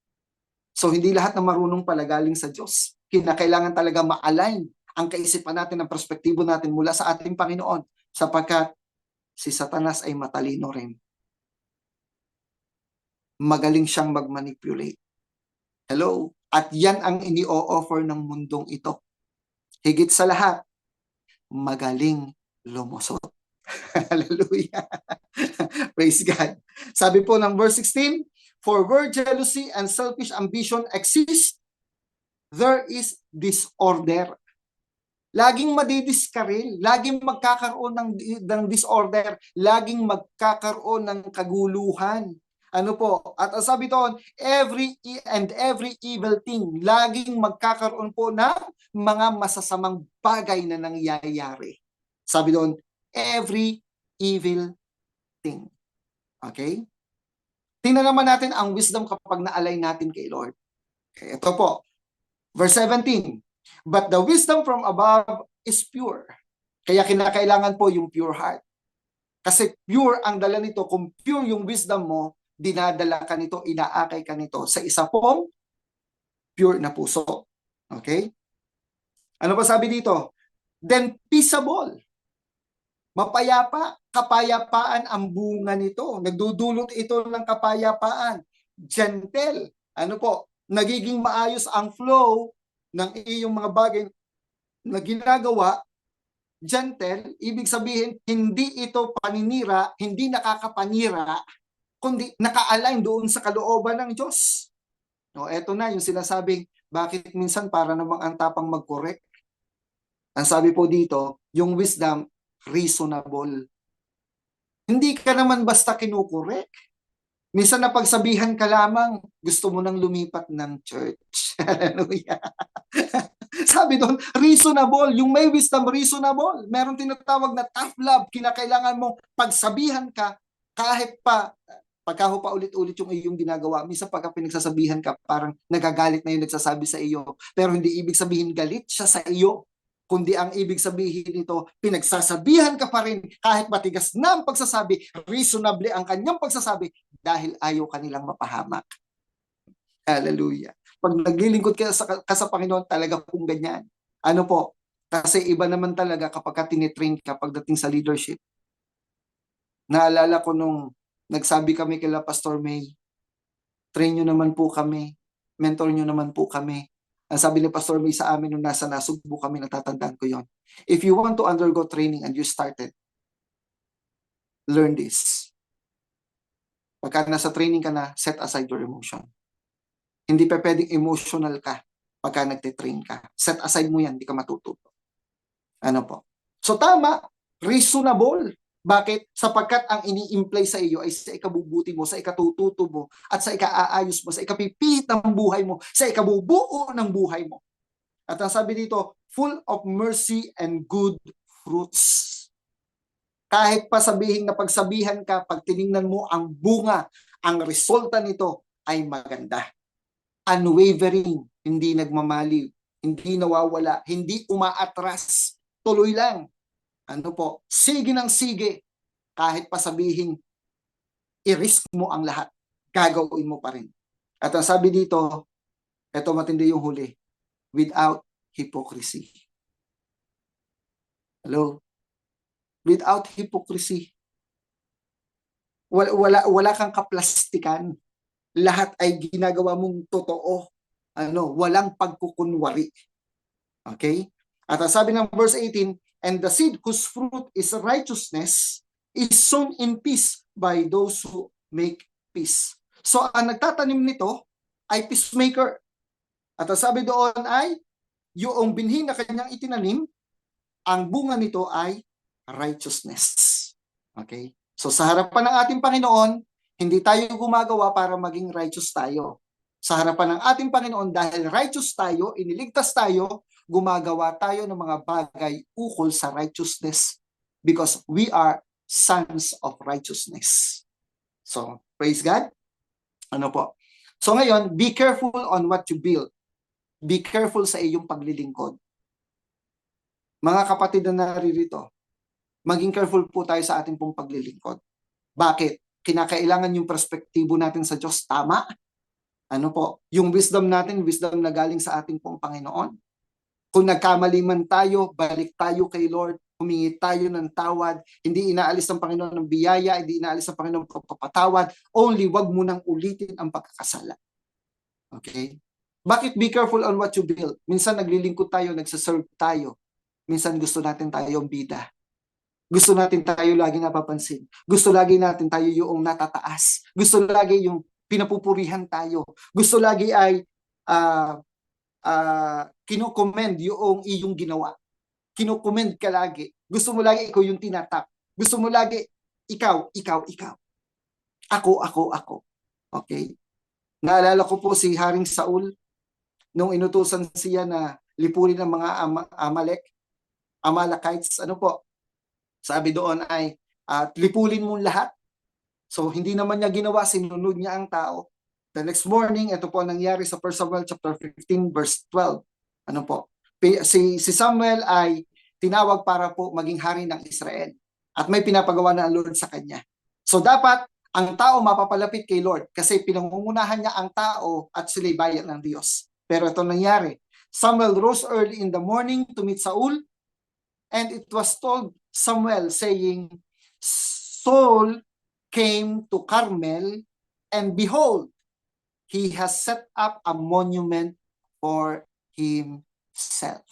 So, hindi lahat na marunong pala galing sa Diyos. Kinakailangan talaga ma-align ang kaisipan natin, ang perspektibo natin mula sa ating Panginoon, sapagkat si Satanas ay matalino rin. Magaling siyang mag-manipulate. Hello? At yan ang ini-o-offer ng mundong ito. Higit sa lahat, magaling lumusot. Hallelujah. Praise God. Sabi po ng verse 16, for where jealousy and selfish ambition exist, there is disorder. Laging madidiskaril, laging magkakaroon ng disorder, laging magkakaroon ng kaguluhan. Ano po? At sabi doon, every evil thing, laging magkakaroon po ng mga masasamang bagay na nangyayari. Sabi doon, every evil thing. Okay? Tingnan naman natin ang wisdom kapag na-align natin kay Lord. Okay, ito po. Verse 17. But the wisdom from above is pure. Kaya kinakailangan po yung pure heart. Kasi pure ang dala nito. Kung pure yung wisdom mo, dinadala ka nito, inaakay ka nito sa isa pong pure na puso. Okay? Ano pa sabi dito? Then peaceable. Mapayapa, kapayapaan ang bunga nito. Nagdudulot ito ng kapayapaan. Gentle. Ano po? Nagiging maayos ang flow ng iyong mga bagay na ginagawa. Gentle, ibig sabihin, hindi ito paninira, hindi nakakapanira, kundi naka-align doon sa kalooban ng Diyos. No, eto na yung sinasabing, bakit minsan para namang ang tapang mag-correct? Ang sabi po dito, yung wisdom, reasonable. Hindi ka naman basta kinukorek. Minsan napagsabihan ka lamang, gusto mo nang lumipat ng church. Hallelujah. Sabi doon, reasonable. Yung may wisdom, reasonable. Meron tinatawag na tough love. Kinakailangan mo pagsabihan ka kahit pa pagka pa ulit-ulit yung iyong ginagawa. Minsan pagka pinagsasabihan ka, parang nagagalit na yung nagsasabi sa iyo. Pero hindi ibig sabihin galit siya sa iyo. Kundi ang ibig sabihin nito, pinagsasabihan ka pa rin kahit matigas na ang pagsasabi, reasonably ang kanyang pagsasabi dahil ayaw kanilang mapahamak. Hallelujah. Pag naglilingkod ka sa Panginoon, talaga kung ganyan. Ano po? Kasi iba naman talaga kapag tinitrain ka pagdating sa leadership. Naalala ko nung nagsabi kami kila Pastor May, train nyo naman po kami, mentor nyo naman po kami. Ang sabi ni Pastor May sa amin nung nasa Nasugbu kami, natatandaan ko yon. If you want to undergo training and you started, learn this. Pagka nasa training ka na, set aside your emotion. Hindi pa pwedeng emotional ka pagka nagtitrain ka. Set aside mo yan, hindi ka matututo. Ano po? So tama, reasonable. Bakit? Sapagkat ang ini-imply sa iyo ay sa ikabubuti mo, sa ikatututo mo, at sa ikaaayos mo, sa ikapipihit ng buhay mo, sa ikabubuo ng buhay mo. At ang sabi dito, full of mercy and good fruits. Kahit pa sabihin na pagsabihan ka, pag tiningnan mo ang bunga, ang resulta nito ay maganda. Unwavering, hindi nagmamaliw, hindi nawawala, hindi umaatras, tuloy lang. Ano po, sige ng sige, kahit pa sabihin, i-risk mo ang lahat, gagawin mo pa rin. At ang sabi dito, ito matindi yung huli, without hypocrisy. Hello? Without hypocrisy. Wala kang kaplastikan. Lahat ay ginagawa mong totoo. Walang pagkukunwari. Okay? At ang sabi ng verse 18, and the seed whose fruit is righteousness is sown in peace by those who make peace. So ang nagtatanim nito ay peacemaker. At ang sabi doon ay, yung binhi na kanyang itinanim, ang bunga nito ay righteousness. Okay? So sa harapan ng ating Panginoon, hindi tayo gumagawa para maging righteous tayo. Sa harapan ng ating Panginoon, dahil righteous tayo, iniligtas tayo, gumagawa tayo ng mga bagay ukol sa righteousness because we are sons of righteousness. So, praise God. Ano po? So ngayon, be careful on what you build. Be careful sa iyong paglilingkod. Mga kapatid na naririto, maging careful po tayo sa ating pong paglilingkod. Bakit? Kinakailangan yung perspektibo natin sa Diyos tama. Ano po? Yung wisdom natin, wisdom na galing sa ating pong Panginoon. Kung nagkamali man tayo, balik tayo kay Lord, humingi tayo ng tawad, hindi inaalis ng Panginoon ng biyaya, hindi inaalis ng Panginoon ng pagpapatawad, only wag mo nang ulitin ang pagkakasala. Okay? Bakit be careful on what you build? Minsan naglilingkod tayo, nagsaserve tayo. Minsan gusto natin tayong bida. Gusto natin tayo lagi napapansin. Gusto lagi natin tayo yung natataas. Gusto lagi yung pinapupurihan tayo. Gusto lagi ay kinokomend yung iyong ginawa. Kinokomend ka lagi. Gusto mo lagi ikaw yung tinatap. Gusto mo lagi ikaw. Ako. Okay? Naalala ko po si Haring Saul nung inutusan siya na lipunin ng mga Amalekites. Ano po? Sabi doon ay lipulin mo lahat. So hindi naman niya ginawa, sinunod niya ang tao. The next morning, ito po nangyari sa 1 Samuel chapter 15 verse 12. Ano po? Si Samuel ay tinawag para po maging hari ng Israel. At may pinapagawa na ang Lord sa kanya. So dapat ang tao mapapalapit kay Lord kasi pinangungunahan niya ang tao at sila'y bayan ng Diyos. Pero ito nangyari. Samuel rose early in the morning to meet Saul, and it was told Samuel saying, Saul came to Carmel, and behold, he has set up a monument for himself.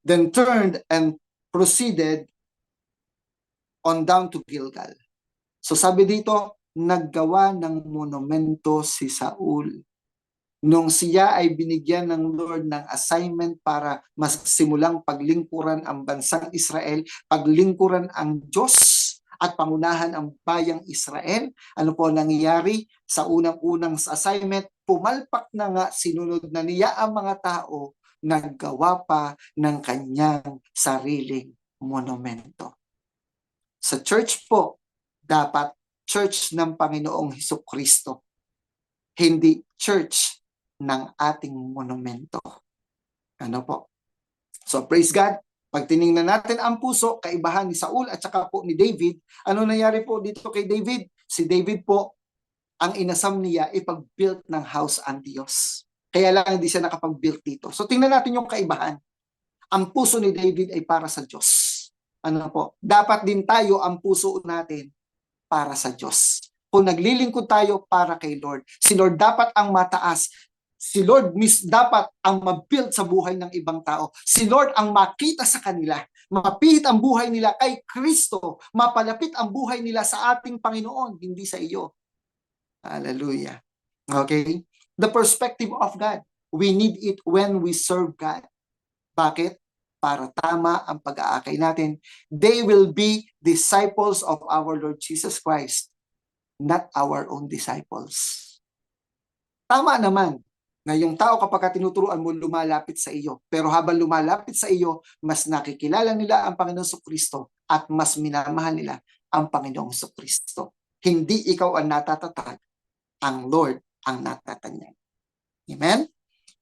Then turned and proceeded on down to Gilgal. So sabi dito, naggawa ng monumento si Saul. Nung siya ay binigyan ng Lord ng assignment para magsimulang paglingkuran ang bansang Israel, paglingkuran ang Diyos at pangunahan ang bayang Israel, ano po nangyayari sa unang-unang assignment? Pumalpak na nga, sinunod na niya ang mga tao, naggawa pa ng kanyang sariling monumento. Sa church po, dapat church ng Panginoong Hesukristo, hindi church ng ating monumento. Ano po? So praise God. Pag tiningnan natin ang puso, kaibahan ni Saul at saka po ni David, ano nangyari po dito kay David? Si David po, ang inasam niya ipag-build ng house ang Diyos. Kaya lang hindi siya nakapag-build dito. So tingnan natin yung kaibahan. Ang puso ni David ay para sa Diyos. Ano po? Dapat din tayo ang puso natin para sa Diyos. Kung naglilingkod tayo para kay Lord, si Lord dapat ang mataas. Si Lord dapat ang mabuild sa buhay ng ibang tao. Si Lord ang makita sa kanila. Mapihit ang buhay nila kay Kristo. Mapalapit ang buhay nila sa ating Panginoon, hindi sa iyo. Hallelujah. Okay? The perspective of God. We need it when we serve God. Bakit? Para tama ang pag-aakay natin. They will be disciples of our Lord Jesus Christ, not our own disciples. Tama naman na yung tao kapag tinuturuan mo, lumalapit sa iyo. Pero habang lumalapit sa iyo, mas nakikilala nila ang Panginoong Jesucristo at mas minamahal nila ang Panginoong Jesucristo. Hindi ikaw ang natatatag, ang Lord ang natatanyag. Amen?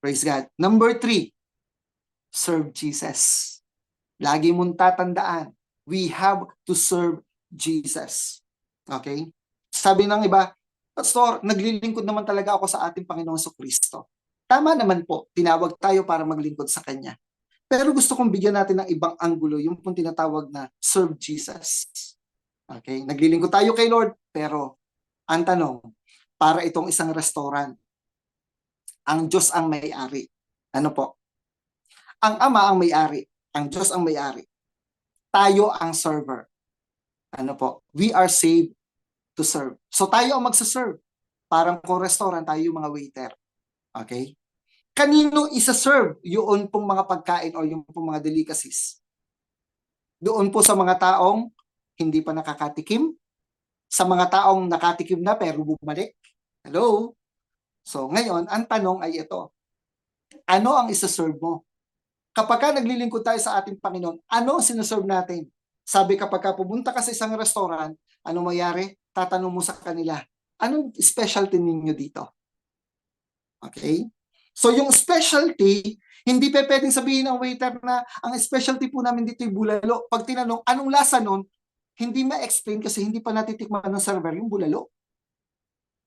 Praise God. Number 3, serve Jesus. Lagi mong tatandaan, we have to serve Jesus. Okay? Sabi ng iba, Pastor, naglilingkod naman talaga ako sa ating Panginoong Jesucristo. Tama naman po, tinawag tayo para maglingkod sa Kanya. Pero gusto kong bigyan natin ng ibang anggulo, yung pong tinatawag na serve Jesus. Okay? Naglilingkod tayo kay Lord, pero ang tanong, para itong isang restaurant, ang Diyos ang may-ari. Ano po? Ang Ama ang may-ari. Ang Diyos ang may-ari. Tayo ang server. Ano po? We are saved to serve. So tayo ang magsaserve. Parang kung restaurant, tayo yung mga waiter. Okay? Kanino isa-serve yung pong mga pagkain o yung pong mga delicacies? Doon po sa mga taong hindi pa nakakatikim, sa mga taong nakatikim na pero bumalik. Hello? So ngayon, ang tanong ay ito. Ano ang isa-serve mo? Kapag ka naglilingkod tayo sa ating Panginoon, ano ang sinaserve natin? Sabi kapag ka pumunta ka sa isang restaurant, ano mayari? Tatanong mo sa kanila, anong specialty ninyo dito? Okay? So yung specialty, hindi pa pwedeng sabihin ng waiter na ang specialty po namin dito yung bulalo. Pag tinanong, anong lasa nun? Hindi ma-explain kasi hindi pa natitikman ng server yung bulalo.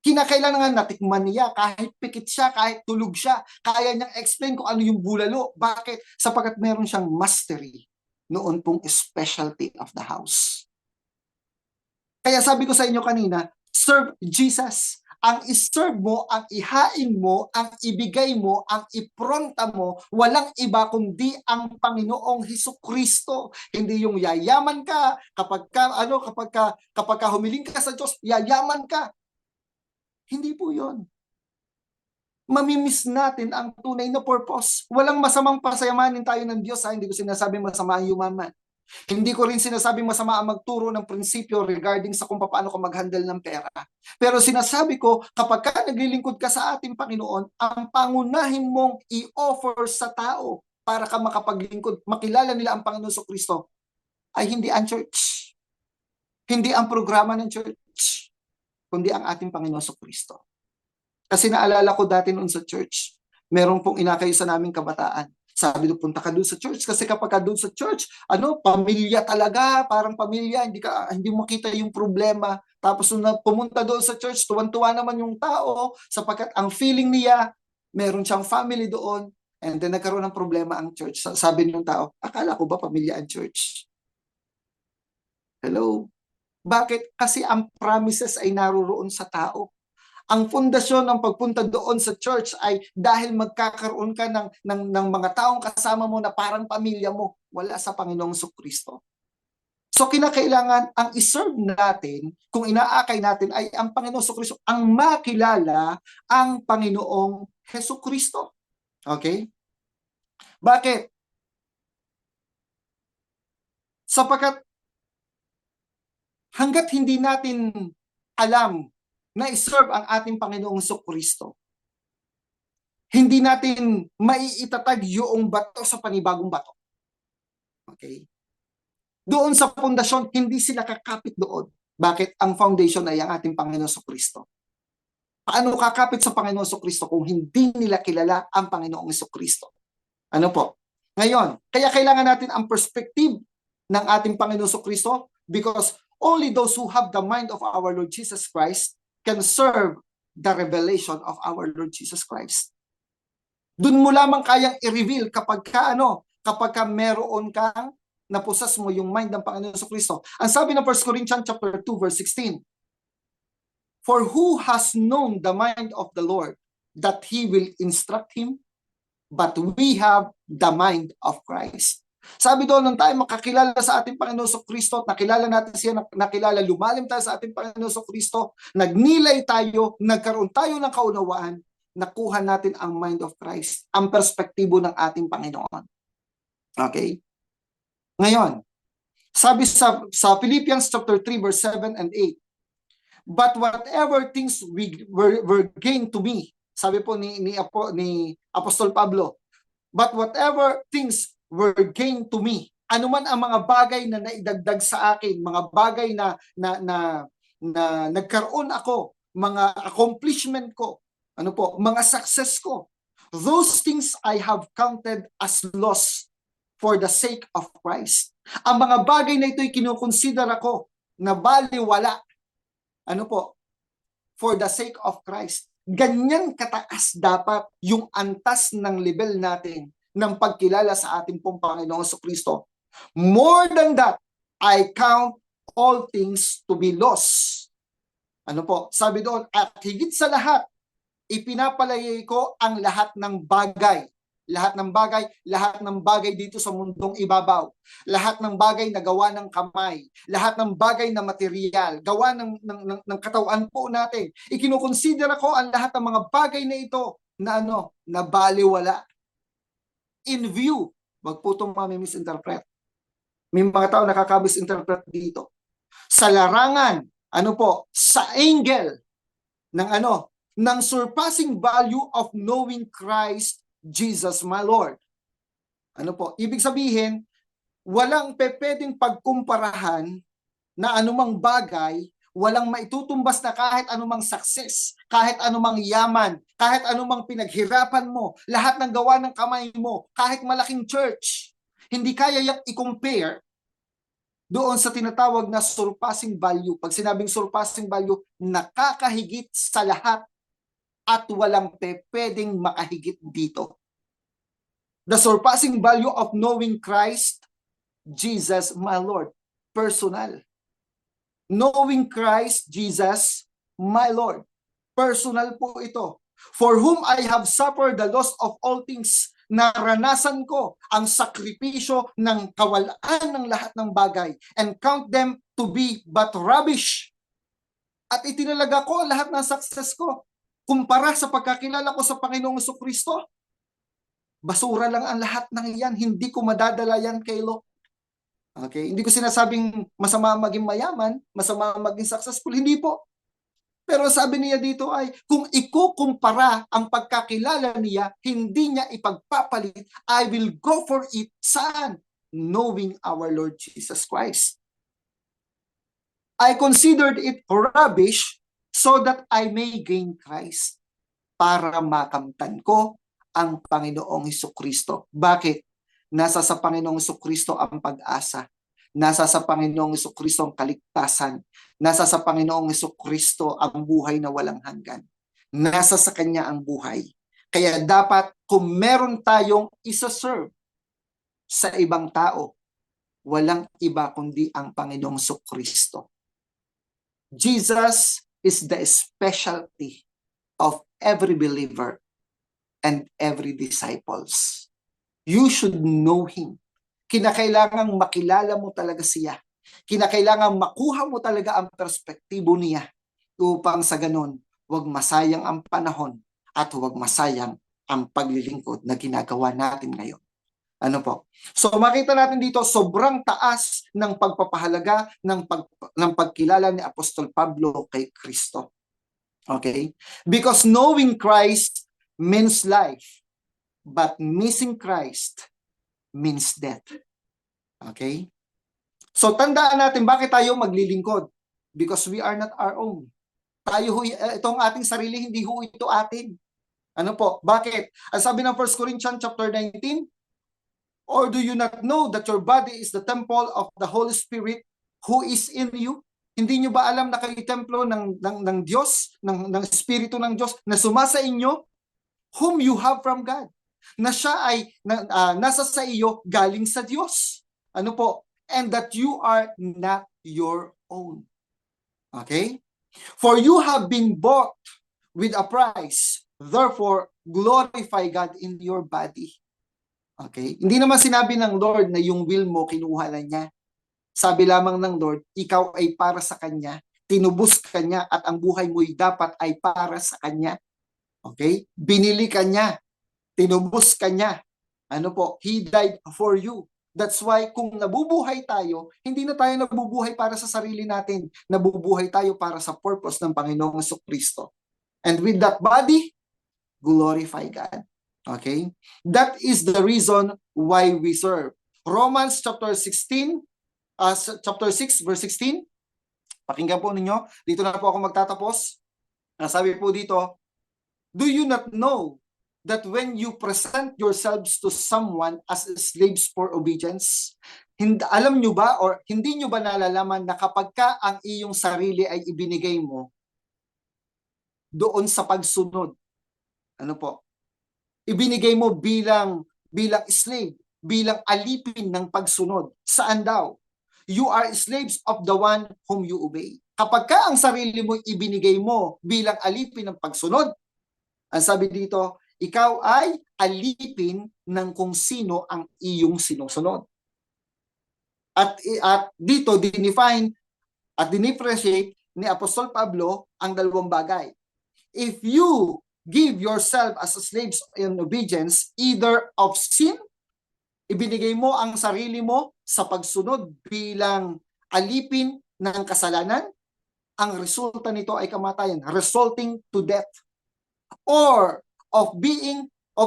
Kinakailangan natikman niya, kahit pikit siya, kahit tulog siya, kaya niyang explain kung ano yung bulalo. Bakit? Sapagkat meron siyang mastery noon pong specialty of the house. Kaya sabi ko sa inyo kanina, serve Jesus. Ang iserve mo, ang ihain mo, ang ibigay mo, ang ipronta mo, walang iba kundi ang Panginoong Hesukristo. Hindi yung yayaman ka kapag ka humiling ka sa Diyos, yayaman ka. Hindi po 'yon. Mamimiss natin ang tunay na purpose. Walang masamang pasayamanin tayo ng Diyos. Hindi ko sinasabing masama ang yumaman. Hindi ko rin sinasabing masama ang magturo ng prinsipyo regarding sa kung paano ka mag-handle ng pera. Pero sinasabi ko, kapag ka naglilingkod ka sa ating Panginoon, ang pangunahin mong i-offer sa tao para ka makapaglingkod, makilala nila ang Panginoon Jesucristo, ay hindi ang church. Hindi ang programa ng church, kundi ang ating Panginoon Jesucristo. Kasi naalala ko dati noon sa church, meron pong inakayo sa naming kabataan. Sabi doon, punta ka doon sa church kasi kapag ka doon sa church, pamilya talaga, parang pamilya, hindi mo makita yung problema. Tapos nung pumunta doon sa church, tuwan-tuwa naman yung tao sapagkat ang feeling niya, meron siyang family doon. And then nagkaroon ng problema ang church. Sabi ng tao, akala ko ba pamilya ang church? Hello? Bakit? Kasi ang promises ay naroon sa tao. Ang pundasyon ng pagpunta doon sa church ay dahil magkakaroon ka ng mga taong kasama mo na parang pamilya mo, wala sa Panginoong Jesucristo. So kinakailangan ang iserve natin, kung inaakay natin, ay ang Panginoong Jesucristo, ang makilala ang Panginoong Jesucristo. Okay? Bakit? Sapagkat hanggat hindi natin alam na iserve ang ating Panginoong Jesucristo, hindi natin maiitatag yung bato sa panibagong bato. Okay? Doon sa pundasyon, hindi sila kakapit doon. Bakit? Ang foundation ay ang ating Panginoong Jesucristo. Paano kakapit sa Panginoong Jesucristo kung hindi nila kilala ang Panginoong Jesucristo? Ano po? Ngayon, kaya kailangan natin ang perspective ng ating Panginoong Jesucristo because only those who have the mind of our Lord Jesus Christ can serve the revelation of our Lord Jesus Christ. Doon mo lamang kayang i-reveal kapag ka meron kang napusas mo yung mind ng Panginoon Jesucristo. Ang sabi ng 1 Corinthians chapter 2 verse 16, for who has known the mind of the Lord that He will instruct him? But we have the mind of Christ. Sabi doon, nung tayo makakilala sa ating Panginoon Jesucristo, nakilala natin siya, nakilala, lumalim tayo sa ating Panginoon Jesucristo, nagnilay tayo, nagkaroon tayo ng kaunawaan, nakuha natin ang mind of Christ, ang perspektibo ng ating Panginoon. Okay? Ngayon, sabi sa Philippians chapter 3 verse 7 and 8, but whatever things were gained to me, Sabi po ni Apostol Pablo, but whatever things were gained to me, anuman ang mga bagay na naidagdag sa akin, mga bagay na nagkaroon ako, mga accomplishment ko, mga success ko, those things I have counted as loss for the sake of Christ. Ang mga bagay na ito'y kinukonsidera ko na baliwala, for the sake of Christ. Ganyan kataas dapat yung antas ng level natin ng pagkilala sa ating pong Panginoong Jesucristo. More than that, I count all things to be lost. Sabi doon, at higit sa lahat, ipinapalayay ko ang lahat ng bagay. Lahat ng bagay dito sa mundong ibabaw. Lahat ng bagay na gawa ng kamay. Lahat ng bagay na material, gawa ng katawan po natin. Ikinukonsidera ko ang lahat ng mga bagay na ito na na baliwala. In view, wag po itong mami-misinterpret. May mga tao nakaka-misinterpret dito. Sa larangan, sa angle ng surpassing value of knowing Christ Jesus my Lord. Ibig sabihin, walang pwedeng pagkumparahan na anumang bagay, walang maitutumbas na kahit anumang success, kahit anumang yaman, kahit anumang pinaghirapan mo, lahat ng gawa ng kamay mo, kahit malaking church, hindi kaya yung i-compare doon sa tinatawag na surpassing value. Pag sinabing surpassing value, nakakahigit sa lahat at walang pwedeng makahigit dito. The surpassing value of knowing Christ, Jesus, my Lord. Personal. Knowing Christ, Jesus, my Lord. Personal po ito. For whom I have suffered the loss of all things. Naranasan ko ang sakripisyo ng kawalaan ng lahat ng bagay and count them to be but rubbish. At itinalaga ko lahat ng success ko kumpara sa pagkakilala ko sa Panginoong Jesucristo. Basura lang ang lahat ng iyan. Hindi ko madadala yan kay Lord. Okay? Hindi ko sinasabing masama maging mayaman, masama maging successful. Hindi po. Pero sabi niya dito ay, kung ikukumpara ang pagkakilala niya, hindi niya ipagpapalit, I will go for it. Saan? Knowing our Lord Jesus Christ. I considered it rubbish so that I may gain Christ, para makamtan ko ang Panginoong Jesucristo. Bakit? Nasa sa Panginoong Jesucristo ang pag-asa. Nasa sa Panginoong Jesucristo ang kaligtasan. Nasa sa Panginoong Jesucristo ang buhay na walang hanggan. Nasa sa Kanya ang buhay. Kaya dapat kung meron tayong isa-serve sa ibang tao, walang iba kundi ang Panginoong Jesucristo. Jesus is the specialty of every believer and every disciples. You should know Him. Kinakailangang makilala mo talaga siya. Kinakailangang makuha mo talaga ang perspektibo niya upang sa ganun, huwag masayang ang panahon at huwag masayang ang paglilingkod na ginagawa natin ngayon. So makita natin dito, sobrang taas ng pagpapahalaga ng pagkilala ni Apostol Pablo kay Kristo. Okay? Because knowing Christ means life, but missing Christ means death. Okay? So tandaan natin bakit tayo maglilingkod. Because we are not our own. Itong ating sarili, hindi ho ito atin. Bakit? Ang sabi ng 1 Corinthians chapter 19, or do you not know that your body is the temple of the Holy Spirit who is in you? Hindi nyo ba alam na kayo templo ng Diyos, ng Espiritu ng Diyos na sumasa inyo, whom you have from God? Na siya ay nasa sa iyo galing sa Diyos. And that you are not your own. Okay? For you have been bought with a price. Therefore, glorify God in your body. Okay? Hindi naman sinabi ng Lord na yung will mo kinuha na niya. Sabi lamang ng Lord, ikaw ay para sa Kanya, tinubos ka niya at ang buhay mo'y dapat ay para sa Kanya. Okay? Binili ka niya, tinubos ka niya. He died for you. That's why kung nabubuhay tayo, hindi na tayo nabubuhay para sa sarili natin. Nabubuhay tayo para sa purpose ng Panginoong Jesucristo. And with that body, glorify God. Okay? That is the reason why we serve. Romans chapter 16, chapter 6, verse 16. Pakinggan po ninyo. Dito na po ako magtatapos. Sabi po dito, do you not know that when you present yourselves to someone as slaves for obedience, alam nyo ba or hindi nyo ba nalalaman na kapag ka ang iyong sarili ay ibinigay mo doon sa pagsunod, ano po, ibinigay mo bilang slave, bilang alipin ng pagsunod. Saan daw? You are slaves of the one whom you obey. Kapag ka ang sarili mo ibinigay mo bilang alipin ng pagsunod, ang sabi dito, ikaw ay alipin ng kung sino ang iyong sinusunod. At dito, dinefine at dinifferentiate ni Apostol Pablo ang dalawang bagay. If you give yourself as slaves in obedience, either of sin, ibinigay mo ang sarili mo sa pagsunod bilang alipin ng kasalanan, ang resulta nito ay kamatayan, resulting to death. Or of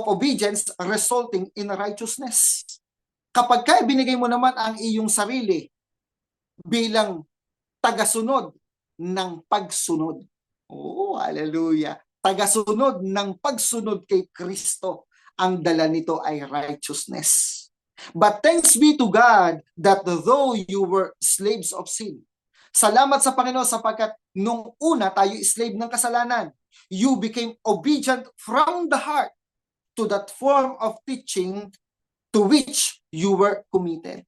obedience resulting in righteousness. Kapag ka ibinigay mo naman ang iyong sarili bilang tagasunod ng pagsunod. Oh, hallelujah. Tagasunod ng pagsunod kay Kristo. Ang dala nito ay righteousness. But thanks be to God that though you were slaves of sin, salamat sa Panginoon sapagkat nung una tayo slave ng kasalanan, you became obedient from the heart to that form of teaching to which you were committed.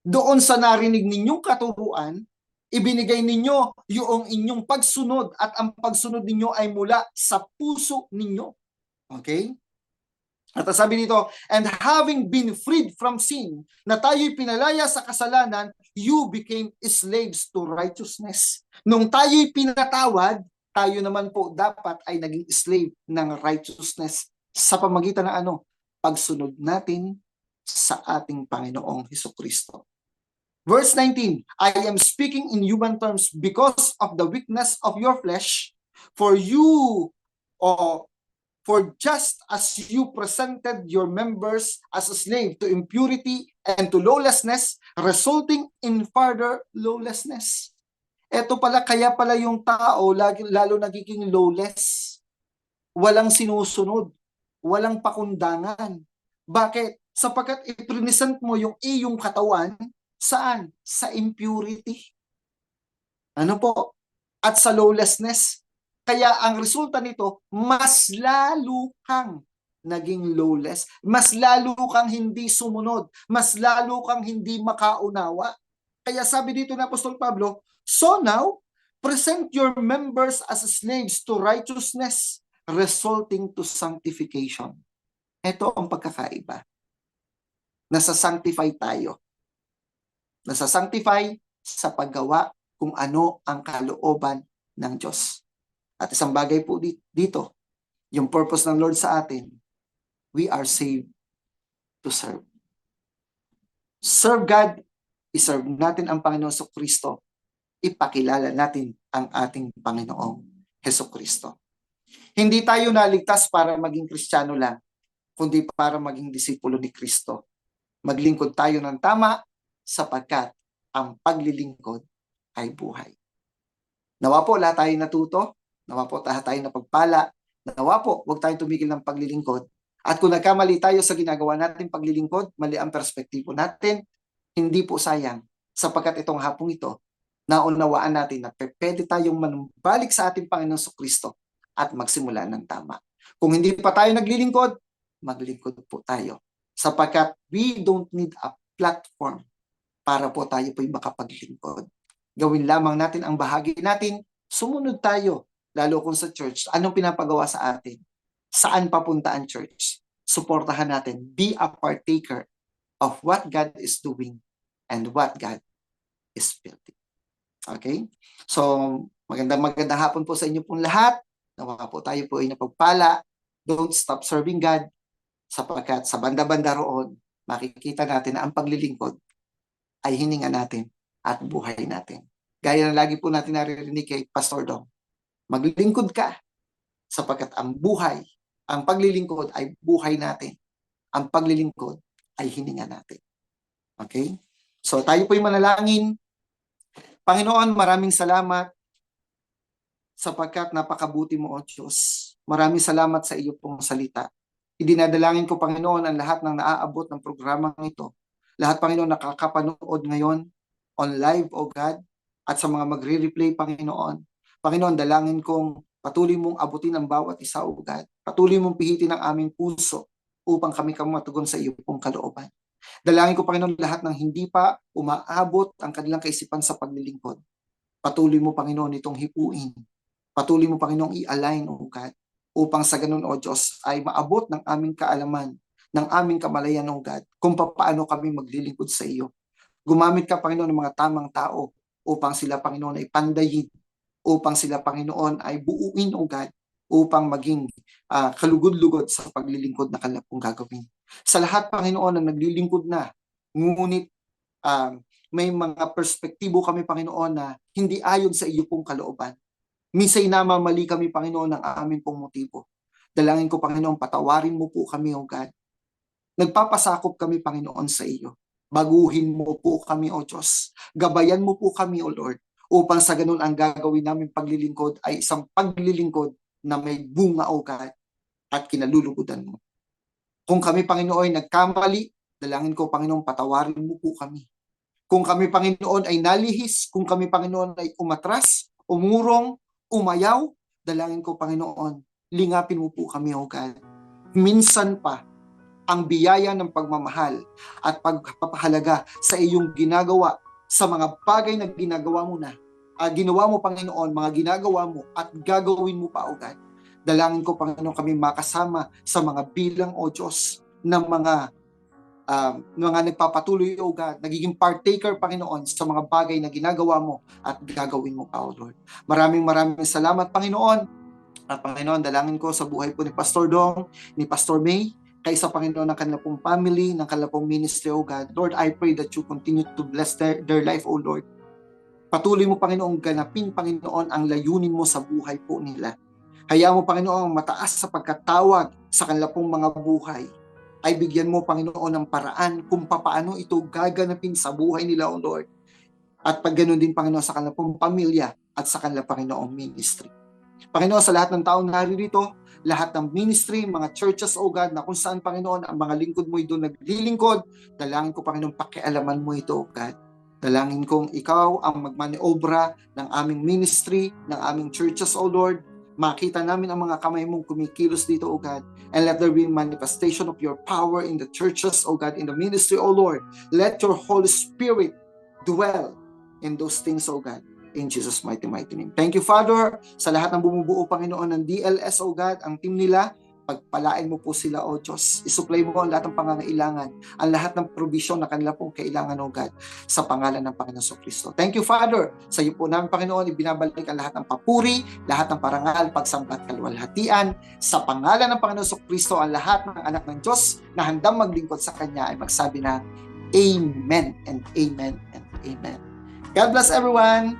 Doon sa narinig ninyong katuruan, ibinigay ninyo yung inyong pagsunod at ang pagsunod ninyo ay mula sa puso ninyo. Okay? At sabi dito, and having been freed from sin, na tayo'y pinalaya sa kasalanan, you became slaves to righteousness. Nung tayo'y pinatawad, tayo naman po dapat ay naging slave ng righteousness sa pamagitan ng ano? Pagsunod natin sa ating Panginoong Hesukristo. Verse 19, I am speaking in human terms because of the weakness of your flesh, for you, for just as you presented your members as a slave to impurity and to lawlessness, resulting in further lawlessness. Ito pala, kaya pala yung tao lalo nagiging lawless. Walang sinusunod, walang pakundangan. Bakit? Sapagkat i-present mo yung iyong katawan, saan? Sa impurity. Ano po? At sa lawlessness. Kaya ang resulta nito, mas lalo kang naging lawless, mas lalo kang hindi sumunod, mas lalo kang hindi makaunawa. Kaya sabi dito ng Apostol Pablo, so now, present your members as slaves to righteousness, resulting to sanctification. Ito ang pagkakaiba. Nasa-sanctify tayo. Nasa-sanctify sa paggawa kung ano ang kalooban ng Diyos. At isang bagay po dito, yung purpose ng Lord sa atin, we are saved to serve. Serve God, iserve natin ang Panginoong Hesukristo, ipakilala natin ang ating Panginoong Hesukristo. Hindi tayo naligtas para maging Kristiyano lang, kundi para maging disipulo ni Kristo. Maglingkod tayo ng tama sapagkat ang paglilingkod ay buhay. Nawa po lahat tayo natuto. Nawa po tayo napagpala. Nawa po, huwag tayong tumigil ng paglilingkod. At kung nagkamali tayo sa ginagawa natin paglilingkod, mali ang perspektibo natin, hindi po sayang. Sapagkat itong hapong ito, naunawaan natin na pwede tayong manubalik sa ating Panginoong Kristo at magsimula ng tama. Kung hindi pa tayo naglilingkod, maglingkod po tayo. Sapagkat we don't need a platform para po tayo po'y makapaglingkod. Gawin lamang natin ang bahagi natin, sumunod tayo. Lalo kung sa church, anong pinapagawa sa atin? Saan papunta ang church? Suportahan natin. Be a partaker of what God is doing and what God is building. Okay? So, magandang hapon po sa inyo pong lahat. Nawa po tayo po ay napagpala. Don't stop serving God sapagkat sa banda-banda roon, makikita natin na ang paglilingkod ay hininga natin at buhay natin. Gaya na lagi po natin naririnig kay Pastor Dong. Maglingkod ka sapagkat ang buhay Ang paglilingkod ay buhay natin. Ang paglilingkod ay hininga natin. Okay? So tayo po'y manalangin. Panginoon, maraming salamat sapagkat napakabuti mo, O Diyos. Maraming salamat sa iyo pong salita. Idinadalangin ko, Panginoon, ang lahat ng naaabot ng programang ito. Lahat, Panginoon, nakakapanood ngayon on live, O God, at sa mga magre-replay, Panginoon. Panginoon, dalangin kong patuloy mong abutin ang bawat isa, O God. Patuloy mong pihitin ang aming puso upang kami matugon sa iyo pong kalooban. Dalangin ko, Panginoon, lahat ng hindi pa umaabot ang kanilang kaisipan sa paglilingkod. Patuloy mo, Panginoon, itong hipuin. Patuloy mo, Panginoon, i-align, O God, upang sa ganun, O Diyos, ay maabot ng aming kaalaman, ng aming kamalayan, O God, kung paano kami maglilingkod sa iyo. Gumamit ka, Panginoon, ng mga tamang tao upang sila, Panginoon, ay pandayin, upang sila, Panginoon, ay buuin, O God, upang maging kalugod-lugod sa paglilingkod na kanila pong gagawin. Sa lahat, Panginoon, na naglilingkod na, ngunit may mga perspektibo kami, Panginoon, na hindi ayon sa iyo pong kalooban. Minsan namamali kami, Panginoon, ng aming pong motibo. Dalangin ko, Panginoon, patawarin mo po kami, O God. Nagpapasakop kami, Panginoon, sa iyo. Baguhin mo po kami, O Diyos. Gabayan mo po kami, O Lord, upang sa ganun ang gagawin namin paglilingkod ay isang paglilingkod na may bunga, O God, at kinalulugudan mo. Kung kami, Panginoon, ay nagkamali, dalangin ko, Panginoon, patawarin mo po kami. Kung kami, Panginoon, ay nalihis, kung kami, Panginoon, ay umatras, umurong, umayaw, dalangin ko, Panginoon, lingapin mo po kami, O God. Minsan pa, ang biyaya ng pagmamahal at pagpapahalaga sa iyong ginagawa, sa mga bagay na ginagawa mo na, ginawa mo, Panginoon, mga ginagawa mo at gagawin mo pa, O God. Dalangin ko, Panginoon, kami makasama sa mga bilang, O Diyos, ng mga nagpapatuloy, O God, nagiging partaker, Panginoon, sa mga bagay na ginagawa mo at gagawin mo pa, O Lord. Maraming salamat, Panginoon. At Panginoon, dalangin ko sa buhay po ni Pastor Dong, ni Pastor May, kaysa, Panginoon, ng kanilang pong family, ng kanilang pong ministry, O God. Lord, I pray that you continue to bless their life, O Lord. Patuloy mo, Panginoon, ganapin, Panginoon, ang layunin mo sa buhay po nila. Hayaan mo, Panginoon, ang mataas sa pagkatawag sa kanilang pong mga buhay ay bigyan mo, Panginoon, ng paraan kung paano ito gaganapin sa buhay nila, O Lord. At pag ganun din, Panginoon, sa kanilang pong pamilya at sa kanilang, Panginoong ministry. Panginoon, sa lahat ng taong naririto, lahat ng ministry, mga churches, O God, na kung saan, Panginoon, ang mga lingkod mo doon naglilingkod, dalangin ko, Panginoon, pakialaman mo ito, O God. Dalangin kong ikaw ang magmaniobra ng aming ministry, ng aming churches, O Lord. Makita namin ang mga kamay mong kumikilos dito, O God. And let there be manifestation of your power in the churches, O God, in the ministry, O Lord. Let your Holy Spirit dwell in those things, O God. In Jesus' mighty name. Thank you, Father, sa lahat ng bumubuo, Panginoon, ng DLS, O God, ang team nila. Pagpalain mo po sila, O Diyos. Isupply mo ang lahat ng pangangailangan, ang lahat ng provision na kanila pong kailangan, O God, sa pangalan ng Panginoon Kristo. Thank you, Father. Sa iyo po namin, Panginoon, ibinabalik ang lahat ng papuri, lahat ng parangal, pagsamba at kaluwalhatian. Sa pangalan ng Panginoon Kristo, ang lahat ng anak ng Diyos na handang maglingkod sa Kanya ay magsabi na Amen and Amen and Amen. God bless everyone.